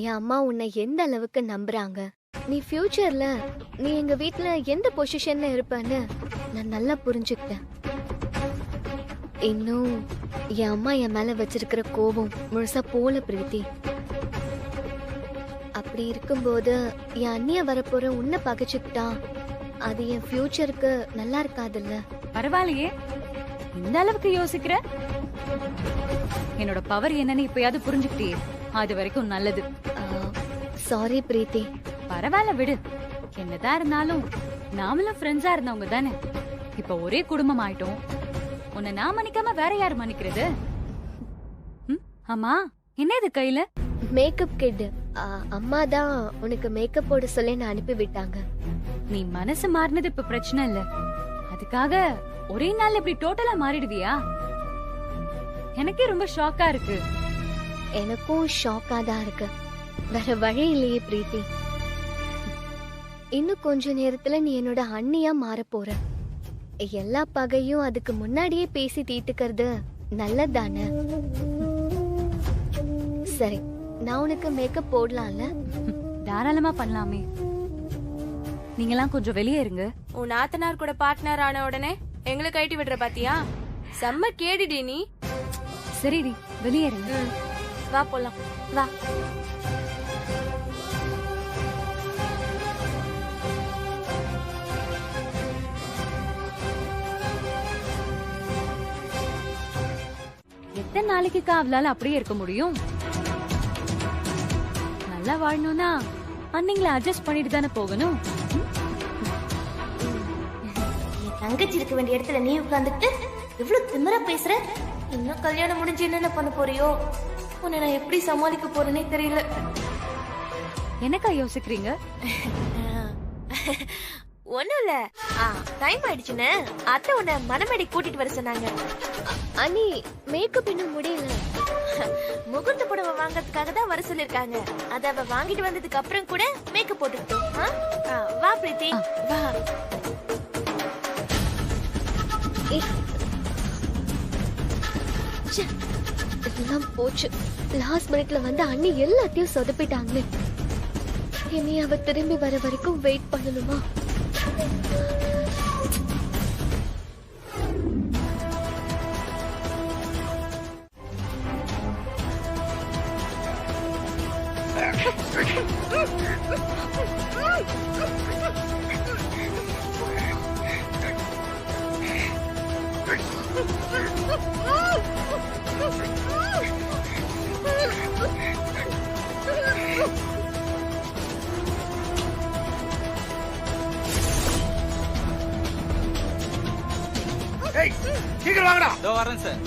என் அம்மா உன்னை எந்த அளவுக்கு நம்புறாங்க, நீ ஃபியூச்சர்ல நீ எங்க வீட்ல எந்த பொசிஷன்ல இருப்பன்னு நான் நல்லா புரிஞ்சுக்கிட்டேன். இன்னும் என் அம்மா என் மேல வச்சிருக்கிற கோபம் முழுசா போல பிரீத்தி. அப்படி இருக்கும்போது என் அண்ணிய வரப்போற உன்னை பகைச்சுக்கிட்டா அது என் ஃபியூச்சருக்கு நல்லா இருக்காதுல்ல. பரவாயில்லையே, இந்த அளவுக்கு யோசிக்கிற. என்னோட பவர் என்னன்னு இப்பயாவது புரிஞ்சுக்கிட்டே, அது வரைக்கும் நல்லது. சாரி பிரீத்தி. பரவாயில்ல விடு. என்னதான் இருந்தாலும் நாமளும் ஃப்ரெண்ட்ஸா இருந்தவங்க தானே. இப்ப ஒரே குடும்பம் ஆயிட்டோம். உன்னை நான் மன்னிக்காம வேற யாரு மன்னிக்கிறது? ஆமா, என்ன இது கையில? Makeup kit. அம்மா தான் உனக்கு மேக்கப் போட சொல்லி நான் அனுப்பி விட்டாங்க. நீ மனசு மாறினது இப்ப பிரச்சனை இல்ல, அதுக்காக ஒரே நாள் இப்படி டோட்டலா மாறிடுவியா? எனக்கே ரொம்ப ஷாக்கா இருக்கு. எனக்கும் ஷாக்கா தான் இருக்கு. வேற வழி இல்லையே பிரீத்தி. இன்னும் கொஞ்ச நேரத்துல நீ என்னோட அண்ணியா மாற போற. எல்லா பகையும் அதுக்கு முன்னாடியே பேசி தீர்த்துக்கிறது நல்லதானே? சரி, நான் உனக்கு மேக்கப் போடலாம்ல? தாராளமா பண்ணலாமே. நீங்களாம் கொஞ்சம் வெளியே இருங்க. உன் நாத்தனார் கூட பார்ட்னர் ஆன உடனே எங்களை கழட்டி விடுற பாத்தியா? செம்ம கேடிடி நீ. சரிடி, வெளியே இருங்க. வா போலாம், வா. எத்தனை நாளைக்குக்கா அவளால அப்படியே இருக்க முடியும்? நல்லா வாழணும்னா அன்னைங்களை அட்ஜஸ்ட் பண்ணிட்டு தானே போகணும். தங்கச்சி இருக்க வேண்டிய இடத்துல நீ உட்கார்ந்துட்டு இவ்வளவு திமிரா பேசுற. இன்னும் கல்யாணம் முடிஞ்சு என்னென்ன பண்ண போறியோ? உன்னை நான் எப்படி சமாளிக்க போறேனே தெரியல. என்னக்கா யோசிக்கிறீங்க? ஒண்ணும் இல்ல, டைம் ஆயிடுச்சுன்னு அத்தை உன்னை மனமேடை கூட்டிட்டு வர சொன்னாங்க. அனி, மேக்கப் இன்னும் முடியல. முகூர்த்த புடவை வாங்கறதுக்காக தான் வர சொல்லிருக்காங்க. அத அவ வாங்கிட்டு வந்ததுக்கு அப்புறம் கூட மேக்கப் போட்டுக்கிட்டோம். வா பிரீத்தி, வா. எல்லாம் போச்சு. லாஸ்ட் மினிட்ல வந்து அண்ணி எல்லாத்தையும் சொதப்பிட்டாங்களே. இனி அவ திரும்பி வர வரைக்கும் வெயிட் பண்ணணுமா? சீக்கிரம் வாங்கடா. இதோ வரேன் சார்.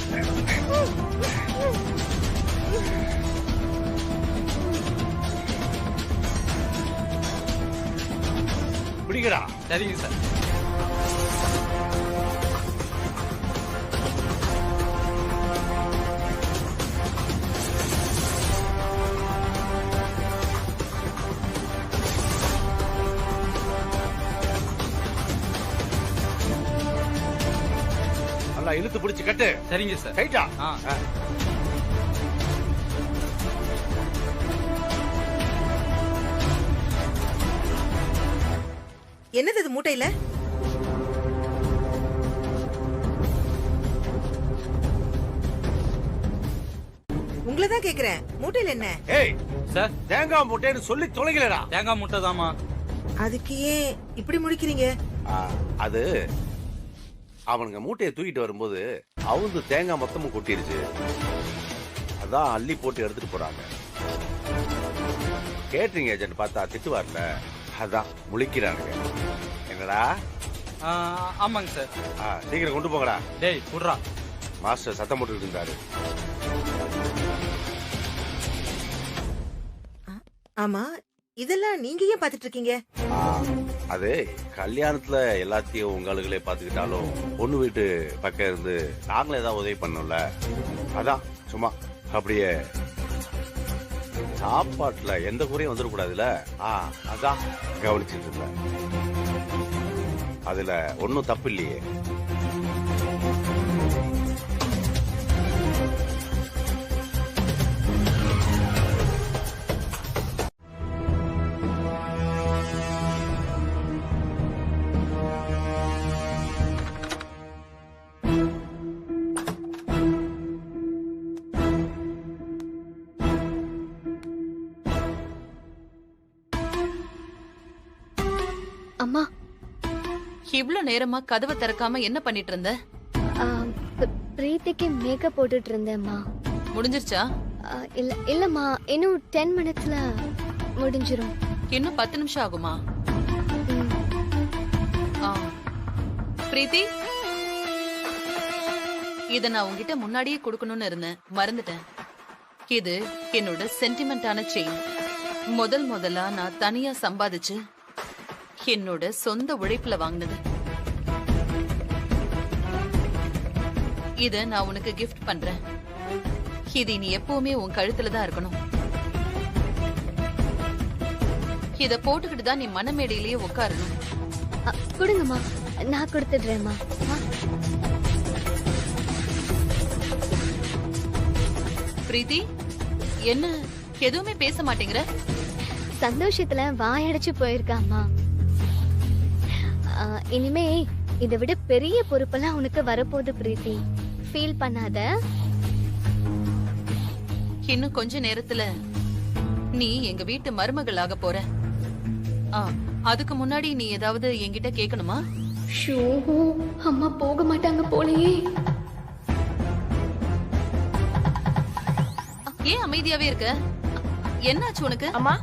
பிடிக்கடா. சரிங்க சார். நல்லா இழுத்து பிடிச்சு கட்டு. சரிங்க சார். ரைட்டா? என்னது இது மூட்டையில? உங்களதான் கேக்குறேன், மூட்டையில என்ன? ஏய் சார், தேங்காய் மூட்டைன்னு சொல்லி தொலைங்களடா. தேங்காய் மூட்டை தாமா. அதுக்கு ஏன் இப்படி முடிக்கிறீங்க? அது அவனுங்க மூட்டையை தூக்கிட்டு வரும்போது அவுந்து தேங்காய் மொத்தமும் கொட்டிருச்சு. அதான் அள்ளி போட்டு எடுத்துட்டு போறாங்க. கேட்டரிங் ஏஜென்ட் பார்த்தா திட்டுவார்ல, அதான் முழிக்கிறானுங்க. என்னடா? ஆமாங்க சார். சீக்கிரம் கொண்டு போங்கடா. டேய் புடுறா. மாஸ்டர் சத்தம் போட்டுட்டு இருந்தாரு. ஆமா, இதெல்லாம் நீங்க ஏன் பாத்துட்டு இருக்கீங்க? அது கல்யாணத்துல எல்லாத்தையும் உங்களுகளே பாத்துக்கிட்டாலும் பொண்ணு வீட்டு பக்கம் இருந்து நாங்களே ஏதாவது உதவி பண்ணோம்ல, அதான் சும்மா அப்படியே. சாப்பாட்டுல எந்த குறையும் வந்துடக்கூடாதுல, அதான் கவனிச்சுட்டு இருந்தேன். அதுல ஒன்னும் தப்பு இல்லையே. அம்மா, இவ்ளோ நேரமா கதவை திறக்காம என்ன பண்ணிட்டு இருந்த? பிரீத்திக்கு மேக்கப் போட்டுட்டு இருந்தேம்மா. முடிஞ்சிருச்சா? இல்லம்மா, இன்னும் 10 மினிட்ஸ்ல முடிஞ்சிரும். இன்னும் 10 நிமிஷம் ஆகுமா? பிரீத்தி, இத நான் உங்ககிட்ட முன்னாடியே கொடுக்கணும்னு இருந்தேன், மறந்துட்டேன். இது என்னோட சென்டிமெண்டான செயின். முதலா நான் தனியா சம்பாதிச்சு என்னோட சொந்த உழைப்புல வாங்கினது. இத நான் உனக்கு கிஃப்ட் பண்றேன். இது நீ எப்பவுமே உன் கழுத்துல தான் இருக்கணும். இத போட்டுக்கிட்டு தான் நீ மனமேடையிலேயே உட்காரணும். கொடுங்கம்மா, நான் கொடுத்துடுறேம்மா. பிரீத்தி, என்ன எதுவுமே பேச மாட்டேங்கிற? சந்தோஷத்துல வாயடைச்சு போயிருக்காம்மா. இனிமே இதை விட பெரிய பொறுப்பெல்லாம் உனக்கு வரப்போகுது பிரீத்தி. ஃபீல் பண்ணாத. இன்னும் கொஞ்ச நேரத்துல நீ எங்க வீட்டு மருமகளாக போற. அதுக்கு முன்னாடி நீ ஏதாவது என்கிட்ட கேட்கணுமா? ஷோ, அம்மா போக மாட்டாங்க போலயே. ஏன் அமைதியாவே இருக்க? என்னாச்சு உனக்கு? அம்மா,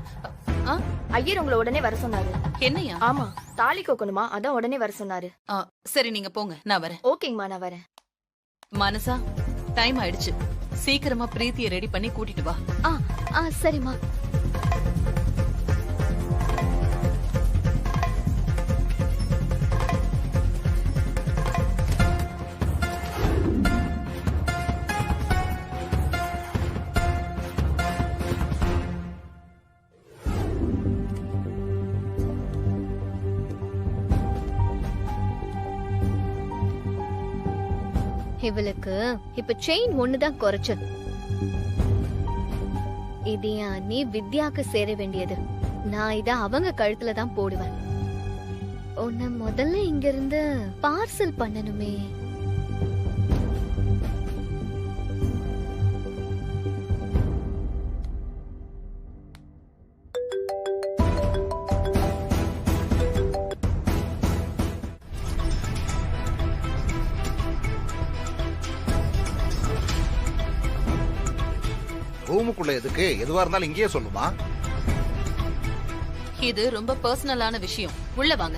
ஐயர் உங்களை உடனே வர சொன்னாரு. என்னையா? ஆமா, தாலி கோக்கணுமா, அதான் உடனே வர சொன்னாரு. சரி, நீங்க போங்க, நான் வரேன். ஓகேங்கம்மா, நான் வரேன். மனசா, டைம் ஆயிடுச்சு. சீக்கிரமா பிரீத்தியை ரெடி பண்ணி கூட்டிட்டு வா. சரிம்மா. இவளுக்கு இப்ப செயின் ஒண்ணுதான் குறைச்சது. இது நீ வித்யாக்கு சேர வேண்டியது. நான் இத அவங்க கழுத்துல தான் போடுவேன். உன்னை முதல்ல இங்க இருந்து பார்சல் பண்ணணுமே. ரூமுக்குள்ள எதுக்கு? எதுவா இருந்தாலும் இங்கேயே சொல்லுமா. இது ரொம்ப பர்சனலான விஷயம். உள்ள வாங்க.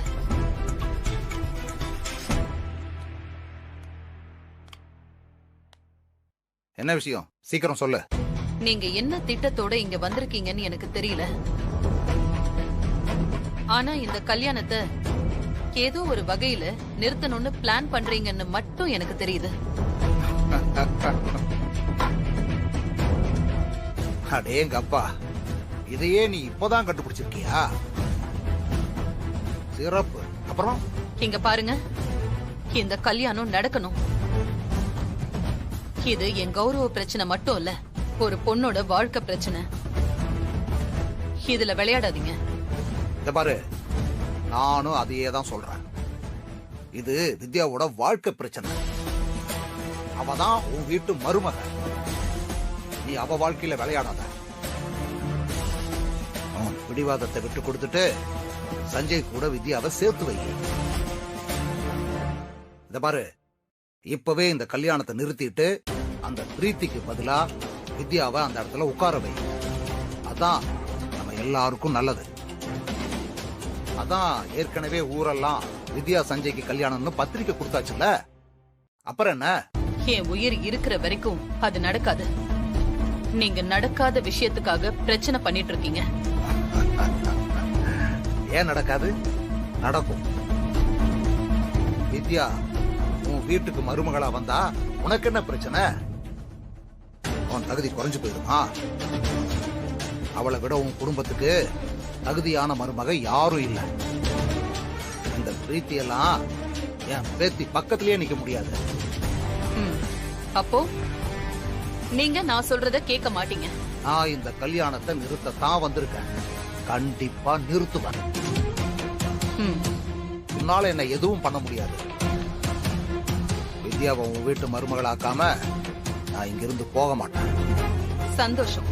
என்ன விஷயம்? சீக்கிரம் சொல்லு. நீங்க என்ன திட்டத்தோட இங்க வந்திருக்கீங்கன்னு எனக்கு தெரியல. ஆனா இந்த கல்யாணத்தை ஏதோ ஒரு வகையில நிறுத்தணும்னு பிளான் பண்றீங்கன்னு மட்டும் எனக்கு தெரியுது. அடேங்க அப்பா, இதையே நீ இப்பதான் கண்டுபிடிச்சிருக்கியா? சிறப்பு. அப்புறம் இங்க பாருங்க, இந்த கல்யாணம் நடக்கணும். இது என் கௌரவ பிரச்சனை மட்டும் இல்ல, ஒரு பொண்ணோட வாழ்க்கை பிரச்சனை. இதுல விளையாடாதீங்க. இத பாரு, நானும் அதையே தான் சொல்றேன். இது வித்யாவோட வாழ்க்கை பிரச்சனை. அவதான் உன் வீட்டு மருமக. நீ அவ வாழ்க்கையில விளையாடாத. பிடிவாதத்தை விட்டு கொடுத்துட்டு சஞ்சய் கூட வித்யாவை சேர்த்து வை. இத பாரு, இப்பவே இந்த கல்யாணத்தை நிறுத்திட்டு அந்த பிரீத்திக்கு பதிலா வித்யாவை அந்த இடத்துல உட்கார வை. அதான் நம்ம எல்லாருக்கும் நல்லது. அதான் ஏற்கனவே ஊரெல்லாம் வித்யா சஞ்சய்க்கு கல்யாணம்னு பத்திரிக்கை கொடுத்தாச்சுல்ல, அப்புறம் என்ன? என் உயிர் இருக்கிற வரைக்கும் அது நடக்காது. நீங்க நடக்காத விஷயத்துக்காக பிரச்சனை பண்ணிட்டு இருக்கீங்க. ஏன் நடக்காது? நடக்கும். வித்யா உன் வீட்டுக்கு மருமகளா வந்தா உனக்கு என்ன பிரச்சனை? உன் தகுதி குறைஞ்சு போயிருமா? அவளை விட உன் குடும்பத்துக்கு தகுதியான மருமக யாரும் இல்லை. இந்த பிரீத்தியெல்லாம் என் பேத்தி பக்கத்திலேயே நிக்க முடியாது. அப்போ நீங்க நான் சொல்றத கேட்க மாட்டீங்க. நான் இந்த கல்யாணத்தை நிறுத்தத்தான் வந்திருக்கேன். கண்டிப்பா நிறுத்துவேன். உன்னால என்ன எதுவும் பண்ண முடியாது. வித்யாவை உன் வீட்டு மருமகளாக்காம நான் இங்கிருந்து போக மாட்டேன். சந்தோஷம்.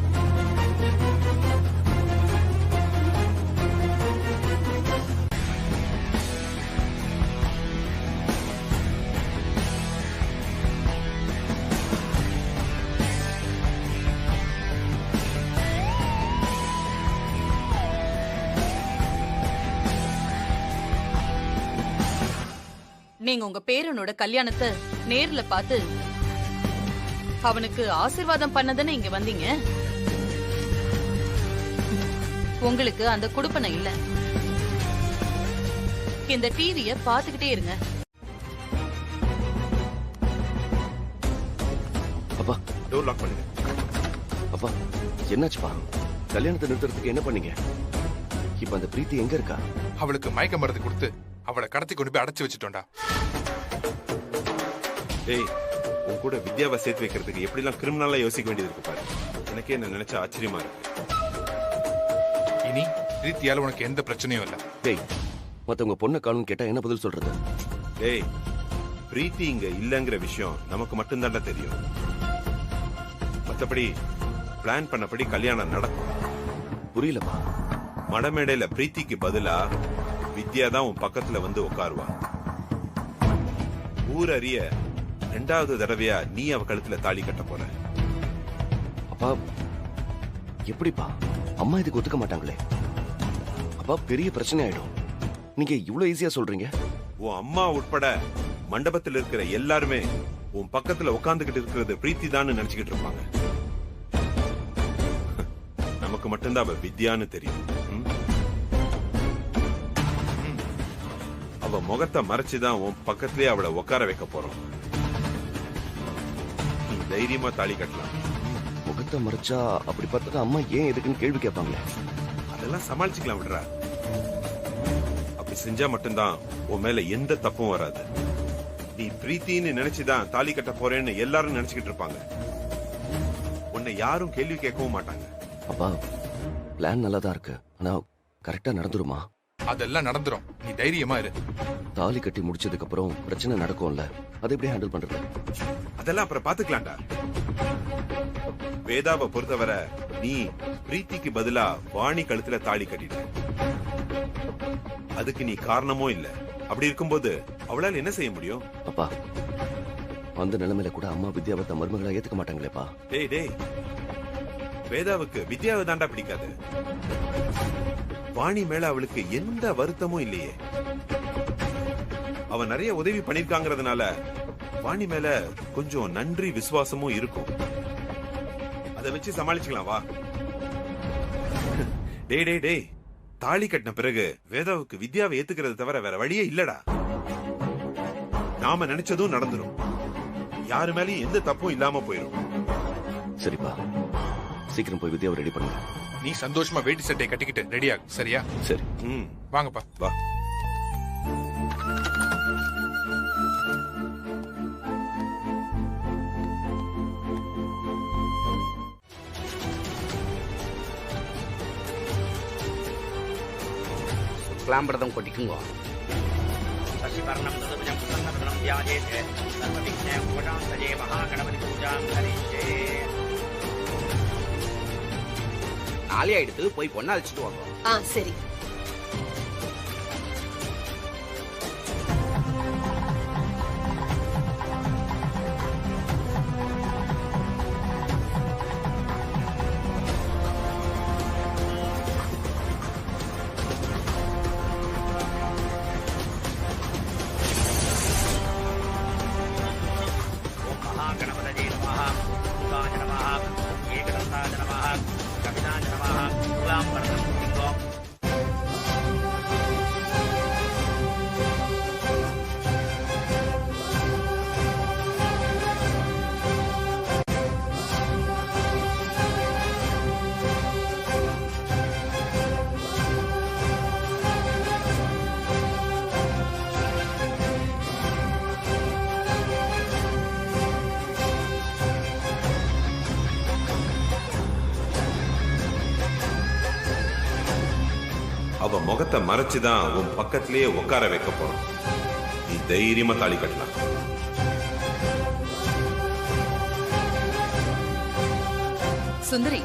நீங்க உங்க பேரனோட கல்யாணத்தை நேர்ல பார்த்து அவனுக்கு ஆசீர்வாதம் பண்ணதானே இங்க வந்தீங்க. உங்களுக்கு அந்த குடுப்பனை இல்ல. இந்த டிவிய பாத்துக்கிட்டே இருங்க. அப்பா டோர் லாக் பண்ணுங்க. அப்பா என்னாச்சுப்பா? கல்யாணத்தை நிறுத்துறதுக்கு என்ன பண்ணீங்க? இப்ப அந்த பிரீத்தி எங்க இருக்கா? அவளுக்கு மயக்க மருந்து கொடுத்து அவளை கடத்தி கொண்டு போய் அடைச்சு வச்சுட்டோம்டா. டேய், உன் கூட வித்யாவை சேர்த்து வைக்கிறதுக்கு எப்படிலாம் கிரிமினலா யோசிக்க வேண்டியது இருக்கு பாரு. எனக்கே என்ன நினைச்சா ஆச்சரியமா இருக்கு. இனி பிரீத்தியால உனக்கு எந்த பிரச்சனையும் இல்ல. டேய், மத்தவங்க பொண்ணை காணும் கேட்டா என்ன பதில் சொல்றது? டேய், பிரீத்தி இங்க இல்லங்கிற விஷயம் நமக்கு மட்டும்தான்டா தெரியும். மத்தபடி பிளான் பண்ணபடி கல்யாணம் நடக்கும். புரியலப்பா. மடமேடையில பிரீத்திக்கு பதிலா வித்யா தான் உன் பக்கத்துல வந்து உட்காருவா. ஊர் அறிய 2வது தடவையா நீ அவ கழுத்துல தாலி கட்ட போற. அப்பா எப்படிப்பா? அம்மா இதுக்கு ஒத்துக்க மாட்டாங்களே. அப்பா பெரிய பிரச்சனை ஆயிடும். நீங்க இவ்வளவு ஈஸியா சொல்றீங்க? உன் அம்மா உட்பட மண்டபத்தில் இருக்கிற எல்லாருமே உன் பக்கத்துல உட்கார்ந்துகிட்டு இருக்கிறது பிரீத்தி தான் நினைச்சுக்கிட்டு இருப்பாங்க. நமக்கு மட்டும்தான் அவ வித்யான்னு தெரியும். அவ முகத்தை மறைச்சுதான் உன் பக்கத்திலேயே அவளை உட்கார வைக்க போறோம். நீ தைரியமா தாலி கட்டலாம். முகத்தை மறைச்சா அப்படி பார்த்தா அம்மா ஏன் எதுக்குன்னு கேள்வி கேட்பாங்களே. அதெல்லாம் சமாளிச்சுக்கலாம் விடுறா. அப்படி செஞ்சா மட்டும்தான் உன் மேல எந்த தப்பும் வராது. நீ பிரீத்தின்னு நினைச்சுதான் தாலி கட்ட போறேன்னு எல்லாரும் நினைச்சுக்கிட்டு இருப்பாங்க. உன்னை யாரும் கேள்வி கேட்கவும் மாட்டாங்க. அப்பா பிளான் நல்லா தான் இருக்கு. ஆனா கரெக்டா நடந்துருமா? அதெல்லாம் நடந்துரும். நீ தைரியமா இரு. தாலி கட்டி முடிச்சதுக்கு அப்புறம் பிரச்சனை நடக்கும்ல, அதை எப்படி ஹேண்டில் பண்றது? அதெல்லாம் அப்புறம் பாத்துக்கலாம்டா. வேதாவை பொறுத்தவரை நீ பிரீத்திக்கு பதிலா வாணி கழுத்துல தாலி கட்டிட்ட. அதுக்கு நீ காரணமும் இல்ல. அப்படி இருக்கும்போது அவளால் என்ன செய்ய முடியும்? அப்பா அந்த நிலைமையில கூட அம்மா வித்யாவை தன் மருமகளா ஏத்துக்க மாட்டாங்களேப்பா. டேய் டேய், வேதாவுக்கு வித்யாவை தாண்டா பிடிக்காது. வாணி மேல அவளுக்கு எந்த வருத்தமும் இல்லையே. அவ நிறைய உதவி பண்ணிருக்காங்கிறதுனால வாணி மேல கொஞ்சம் நன்றி விசுவாசமும் இருக்கும். அதை வச்சு சமாளிச்சுக்கலாம் வா. டேய் டேய் டேய், தாலி கட்டின பிறகு வேதாவுக்கு வித்யாவை ஏத்துக்கிறது தவிர வேற வழியே இல்லடா. நாம நினைச்சதும் நடந்துரும். யாரு மேலயும் எந்த தப்பும் இல்லாம போயிடும். சரிப்பா, சீக்கிரம் போய் வித்யாவை ரெடி பண்ணுங்க. நீ சந்தோஷமா வேட்டி சட்டையை கட்டிக்கிட்டு ரெடியா? சரியா? சரி. வாங்கப்பா வா. கிளாம்பிரதம் கொட்டிக்குங்க. நாளே ஆயிடுத்து, போய் பொண்ணை அழைச்சிட்டு வாங்க. சரி. அவ முகத்தை மறைச்சுதான் உன் பக்கத்திலேயே உட்கார வைக்க போறோம். நீ தைரியமா தாலி கட்டலாம். சுந்தரி,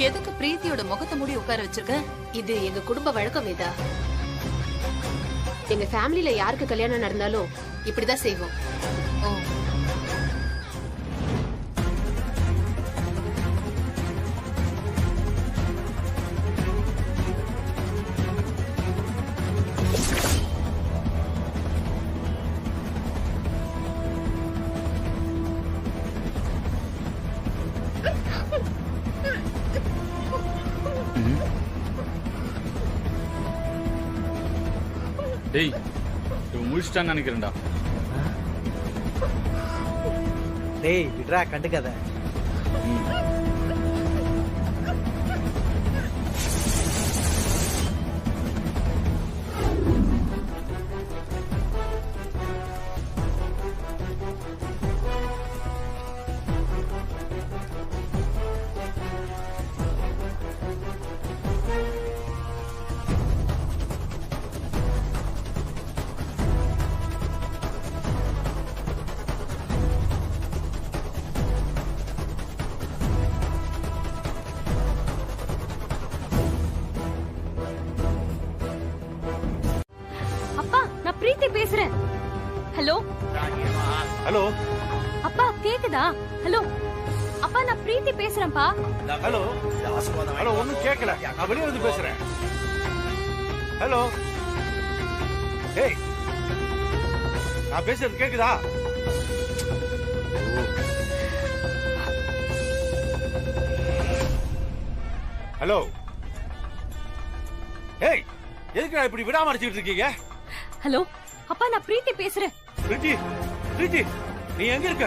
எதுக்கு பிரீத்தியோட முகத்தை மூடி உட்கார வச்சிருக்க? இது எங்க குடும்ப வழக்கம் வேதா. எங்க ஃபேமிலில யாருக்கு கல்யாணம் நடந்தாலும் இப்படிதான் செய்வோம். டேய் இவன் முடிச்சிட்டான்னு நினைக்கிறேன்டா. டேய் விட்றா, கண்டுக்காத. அப்பா, நான் பிரீத்தி பேசுறேன். ஹலோ ஹலோ அப்பா, கேக்குதா? ஹலோ அப்பா, நான் பிரீத்தி பேசுறேன்ப்பா. ஹலோ ஹலோ, ஒண்ணும் கேட்கல. நான் வெளியே வந்து பேசுறேன். ஹலோ, ஏய், நான் பேசுறது கேக்குதா? ஹலோ, ஏய், எதுக்கு நான் இப்படி விடாம அடிச்சுட்டு இருக்கீங்க? ஹலோ அப்பா, நான் பிரீத்தி பேசுறேன். பிரீத்தி, பிரீத்தி, நீ எங்க இருக்க?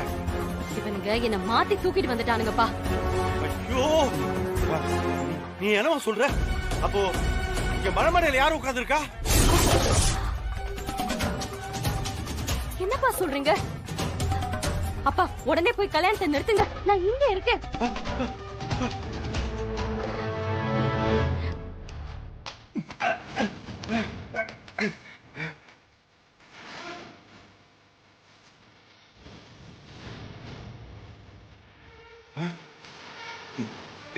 இவனுங்க என்ன மாத்தி தூக்கிட்டு வந்துட்டானுங்கப்பா. ஐயோ, நீ என்னவா சொல்ற? அப்போ இங்க மரமடையில யாரும் உட்கார்ந்து இருக்கா? என்னப்பா சொல்றீங்க? அப்பா, உடனே போய் கல்யாணத்தை நிறுத்துங்க. நான் இங்க இருக்கேன்.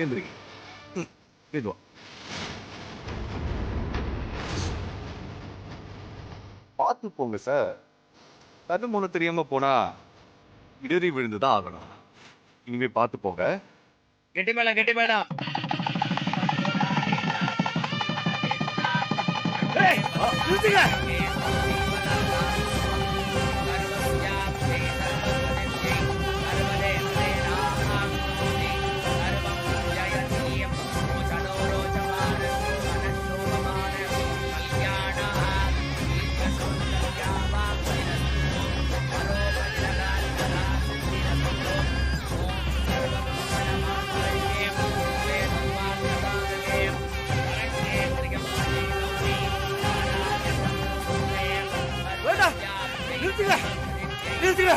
எந்திரி, மெதுவா. பார்த்து போங்க சார். கண்ணு மூணு தெரியாம போனா இடறி விழுந்துதான் ஆகணும். இனிமே பார்த்து போங்க. கெட்டி மேடம், கெட்டி மேடம். நிறுத்துங்க. வேண்டாம், நிறுத்துங்க, நிறுத்துங்க.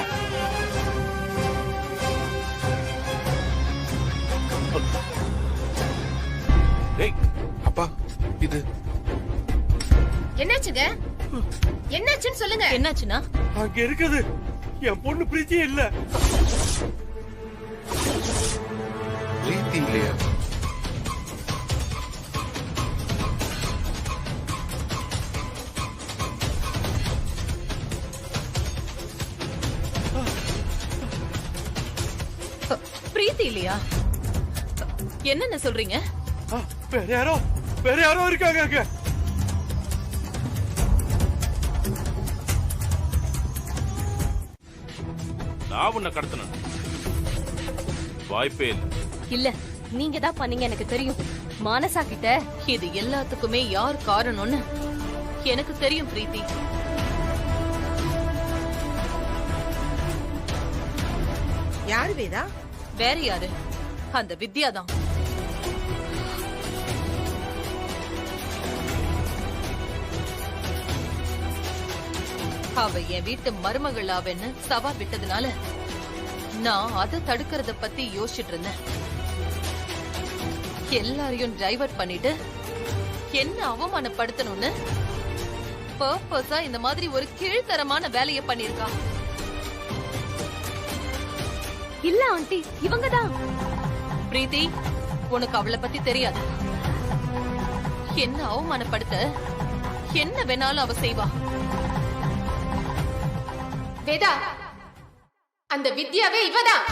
அப்பா, இது என்னாச்சுங்க? என்னாச்சுன்னு சொல்லுங்க. என்னாச்சுன்னா? அங்க இருக்குது என் பொண்ணு பிரீத்தி இல்ல. பிரீத்தி இல்லையா? பிரீத்தி இல்லையா? என்னென்ன சொல்றீங்க? வேற யாரோ இருக்காங்க அங்க. நான் உன்னை கடத்தின வாய்ப்பே இல்லை. இல்ல, நீங்க தான் பண்ணீங்க, எனக்கு தெரியும். மானசா கிட்ட இது எல்லாத்துக்குமே யார் காரணம்னு எனக்கு தெரியும் பிரீத்தி. யாரு வேதா? வேற யாரு? அந்த வித்யா தான். அவ என் வீட்டு மருமகள் அவன்னு சவால் விட்டதுனால நான் அதை தடுக்கிறத பத்தி யோசிச்சுட்டு இருந்தேன். எல்லாரையும் டைவர்ட் பண்ணிட்டு என்ன அவமானப்படுத்தணும்னு பர்பஸா இந்த மாதிரி ஒரு கீழ்த்தரமான வேலையை பண்ணிருக்கா. இல்ல ஆண்டி, இவங்கதான். பிரீத்தி, உனக்கு அவளை பத்தி தெரியாது. என்ன அவமானப்படுத்த என்ன வேணாலும் அவ செய்வா. வேதா, அந்த வித்யாவே இவதான்.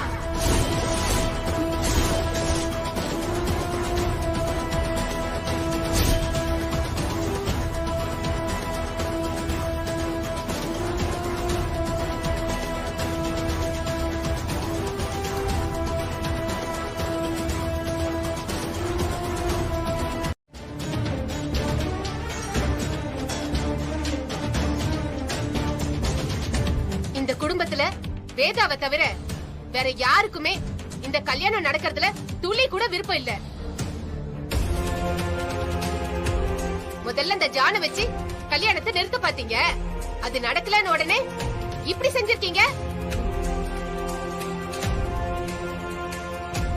குடும்பத்துல வேதாவை தவிர வேற யாருக்குமே இந்த கல்யாணம் நடக்கிறதுல துளி கூட விருப்பம் இல்ல. முதல்ல இந்த ஜான வச்சு கல்யாணத்தை நிறுத்த பாத்தீங்க, அது நடக்கலன்னு உடனே இப்படி செஞ்சிருக்கீங்க.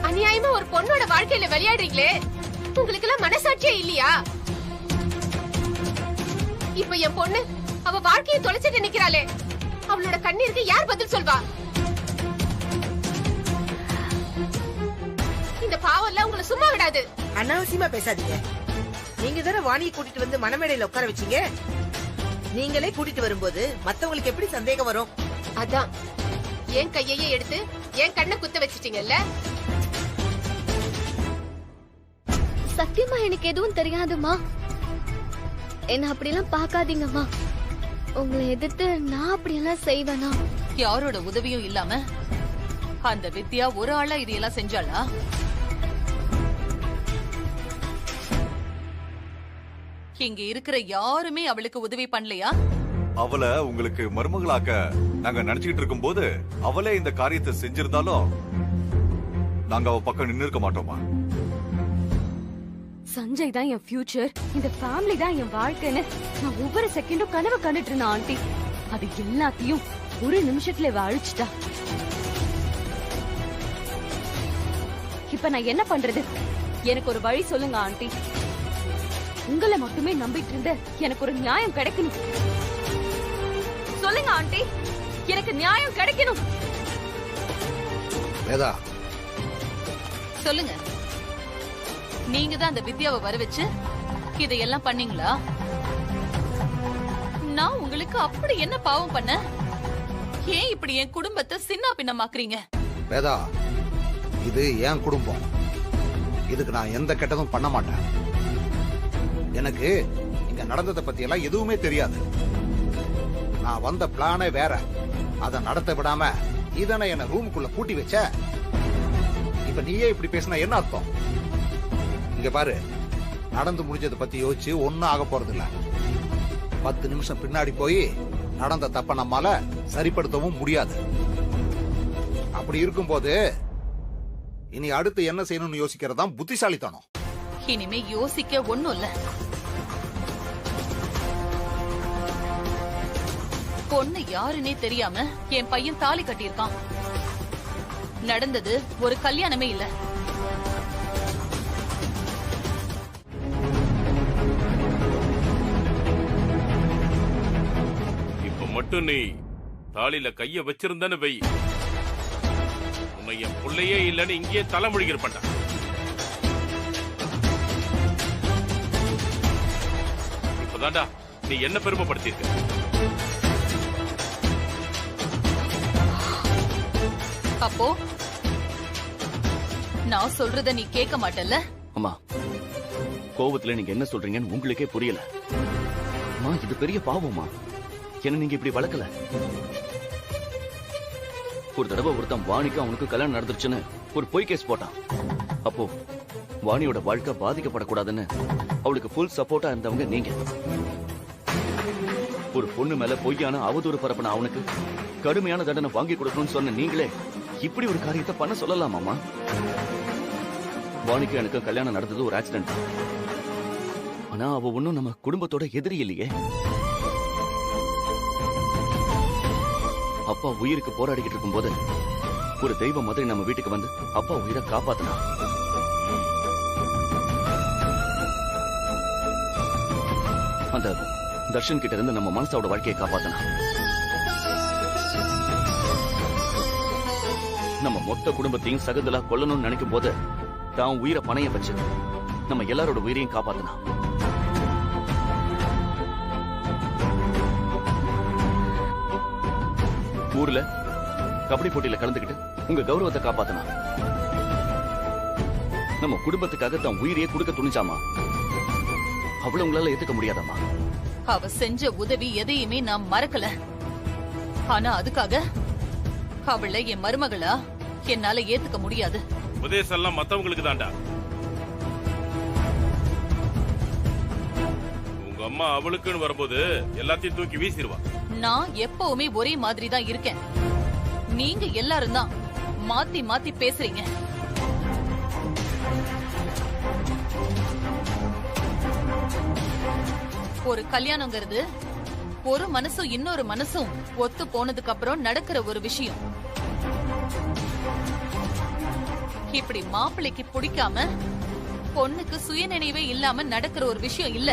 அநியாயமா ஒரு பொண்ணோட வாழ்க்கையில விளையாடுறீங்களே, உங்களுக்கு எல்லாம் மனசாட்சியே இல்லையா? இப்ப என் பொண்ணு அவ வாழ்க்கையை தொலைச்சிட்டு நிக்கிறாளே, அவளோட கண்ணீருக்கு யார் பதில் சொல்வா? இந்த பாவம் எல்லாம் உங்களை சும்மா விடாது. அனாவசியமா பேசாதீங்க. நீங்க தானே வாணியை கூட்டிட்டு வந்து மணமேடையில உட்கார வச்சீங்க. நீங்களே கூட்டிட்டு வரும்போது மத்தவங்களுக்கு எப்படி சந்தேகம் வரும்? அதான் என் கையையே எடுத்து என் கண்ணை குத்த வச்சிட்டீங்கல்ல. சத்தியமா எனக்கு எதுவும் தெரியாதுமா. என்ன அப்படியெல்லாம் பாக்காதீங்கம்மா. உங்களை எதிர்த்து நான் அப்படியெல்லாம் செய்வேனா? யாரோட உதவியும் இல்லாம அந்த வித்யா ஒரு ஆளா இதையெல்லாம் செஞ்சாளா? இங்க இருக்கிற யாருமே அவளுக்கு உதவி பண்ணலையா? அவளை உங்களுக்கு மருமகளாக்க நாங்க நினைச்சுக்கிட்டு இருக்கும் போது அவளே இந்த காரியத்தை செஞ்சிருந்தாலும் நாங்க அவ பக்கம் நின்னு இருக்க மாட்டோமா? சஞ்சய் தான் என் ஃபியூச்சர், இந்த ஃபேமிலி தான் என் வாழ்க்கைன்னு நான் ஒவ்வொரு செகண்டும் கனவு கண்டுட்டு இருந்தேன் ஆண்டி. அது எல்லாத்தையும் ஒரு நிமிஷத்துல இவ அழிச்சிட்டா. இப்ப நான் என்ன பண்றது? எனக்கு ஒரு வழி சொல்லுங்க ஆண்டி. உங்களை மட்டுமே நம்பிட்டு இருந்த எனக்கு ஒரு நியாயம் கிடைக்கணும். சொல்லுங்க ஆண்டி, எனக்கு நியாயம் கிடைக்கணும். வேதா, சொல்லுங்க. நீங்க தான் அந்த வித்யாவை வர வச்சு இதையெல்லாம் பண்ணீங்களா? நான் உங்களுக்கு அப்படி என்ன பாவம் பண்ண? ஏன் இப்படி என் குடும்பத்தை சின்ன பின்னமாக்குறீங்க? வேதா, இது என் குடும்பம். இதுக்கு நான் எந்த கெட்டதும் பண்ண மாட்டேன். எனக்கு இங்க நடந்ததை பத்தி எல்லாம் எதுவுமே தெரியாது. நான் வந்த பிளானே வேற. அதை நடத்த விடாம நீதானே என்ன ரூமுக்குள்ள பூட்டி வச்ச. இப்ப நீயே இப்படி பேசினா என்ன அர்த்தம்? இங்க பாரு, நடந்து முடிஞ்சதை பத்தி யோசிச்சு ஒன்னும் ஆக போறது இல்ல. 10 நிமிஷம் பின்னாடி போய் நடந்த தப்ப நம்மால சரிப்படுத்தவும் முடியாது. அப்படி இருக்கும்போது இனி அடுத்து என்ன செய்யணும்னு யோசிக்கிறதா புத்திசாலித்தனம். இனிமே யோசிக்க ஒண்ணும் இல்ல. பொண்ணு யாருன்னே தெரியாம என் பையன் தாலி கட்டியிருக்கான். நடந்தது ஒரு கல்யாணமே இல்ல. இப்ப மட்டும் நீ தாலியில கைய வச்சிருந்தன்னு வை, உன்னை என் பிள்ளையே இல்லன்னு இங்கேயே தலைமொழிகிற பண்ண. இப்பதான்டா நீ என்ன பெருமைப்படுத்திருக்க. அப்போ நான் சொல்றத நீ கேட்க மாட்டல்ல? அம்மா, கோவத்துல நீங்க என்ன சொல்றீங்கன்னு உங்களுக்கே புரியல. அம்மா, இது பெரிய பாவமா? என்ன நீங்க இப்படி வளர்க்கல. ஒரு தடவை ஒருத்தன் வாணிக்கு அவனுக்கு கல்யாணம் நடந்துருச்சுன்னு ஒரு பொய் கேஸ் போட்டான். அப்போ வாணியோட வாழ்க்கை பாதிக்கப்படக்கூடாதுன்னு அவளுக்கு ஃபுல் சப்போர்ட்டா இருந்தவங்க நீங்க. ஒரு பொண்ணு மேல பொய்யான அவதூறு பரப்பின அவனுக்கு கடுமையான தண்டனை வாங்கி கொடுக்கணும்னு சொன்ன நீங்களே இப்படி ஒரு காரியத்தை பண்ண சொல்லலாமாமா? வாணிக்கு எனக்கு கல்யாணம் நடந்தது ஒரு ஆக்சிடென்ட். ஆனா அவ ஒண்ணும் நம்ம குடும்பத்தோட எதிரி இல்லையே. அப்பா உயிருக்கு போராடிக்கிட்டு இருக்கும் போது ஒரு தெய்வ மாதிரி நம்ம வீட்டுக்கு வந்து அப்பா உயிரை காப்பாத்தினா. அந்த தர்ஷன் கிட்ட இருந்து நம்ம மனசாவோட வாழ்க்கையை காப்பாத்தினா. நம்ம மொத்த குடும்பத்தையும் சகந்தலா கொல்லணும்னு நினைக்கும் போது தான் உயிரை பணைய வச்சு நம்ம எல்லாரோட உயிரையும் காப்பாத்தினா. ஊர்ல கபடி போட்டியில கலந்துக்கிட்டு உங்க கௌரவத்தை காப்பாத்தினா. நம்ம குடும்பத்துக்காக தான் உயிரையே கொடுக்க துணிச்சாமா. அவ்வளவு உங்களால ஏத்துக்க முடியாதாமா? அவ செஞ்ச உதவி எதையுமே நான் மறக்கல. ஆனா அதுக்காக அவளை என் மருமகளா என்னால ஏத்துக்க முடியாது. உபதேசம் எல்லாம் மத்தவங்களுக்கு தாண்டா. உங்க அம்மா அவளுக்குன்னு வரும்போது எல்லாத்தையும் தூக்கி வீசிடுவா. நான் எப்பவுமே ஒரே மாதிரி தான் இருக்கேன். நீங்க எல்லாரும் தான் மாத்தி மாத்தி பேசுறீங்க. ஒரு கல்யாணங்கிறது ஒரு மனசும் இன்னொரு மனசும் ஒத்து போனதுக்கு அப்புறம் நடக்கிற ஒரு விஷயம். இப்படி மாப்பிள்ளைக்கு பிடிக்காம பொண்ணுக்கு சுயநினைவே இல்லாம நடக்கிற ஒரு விஷயம் இல்ல.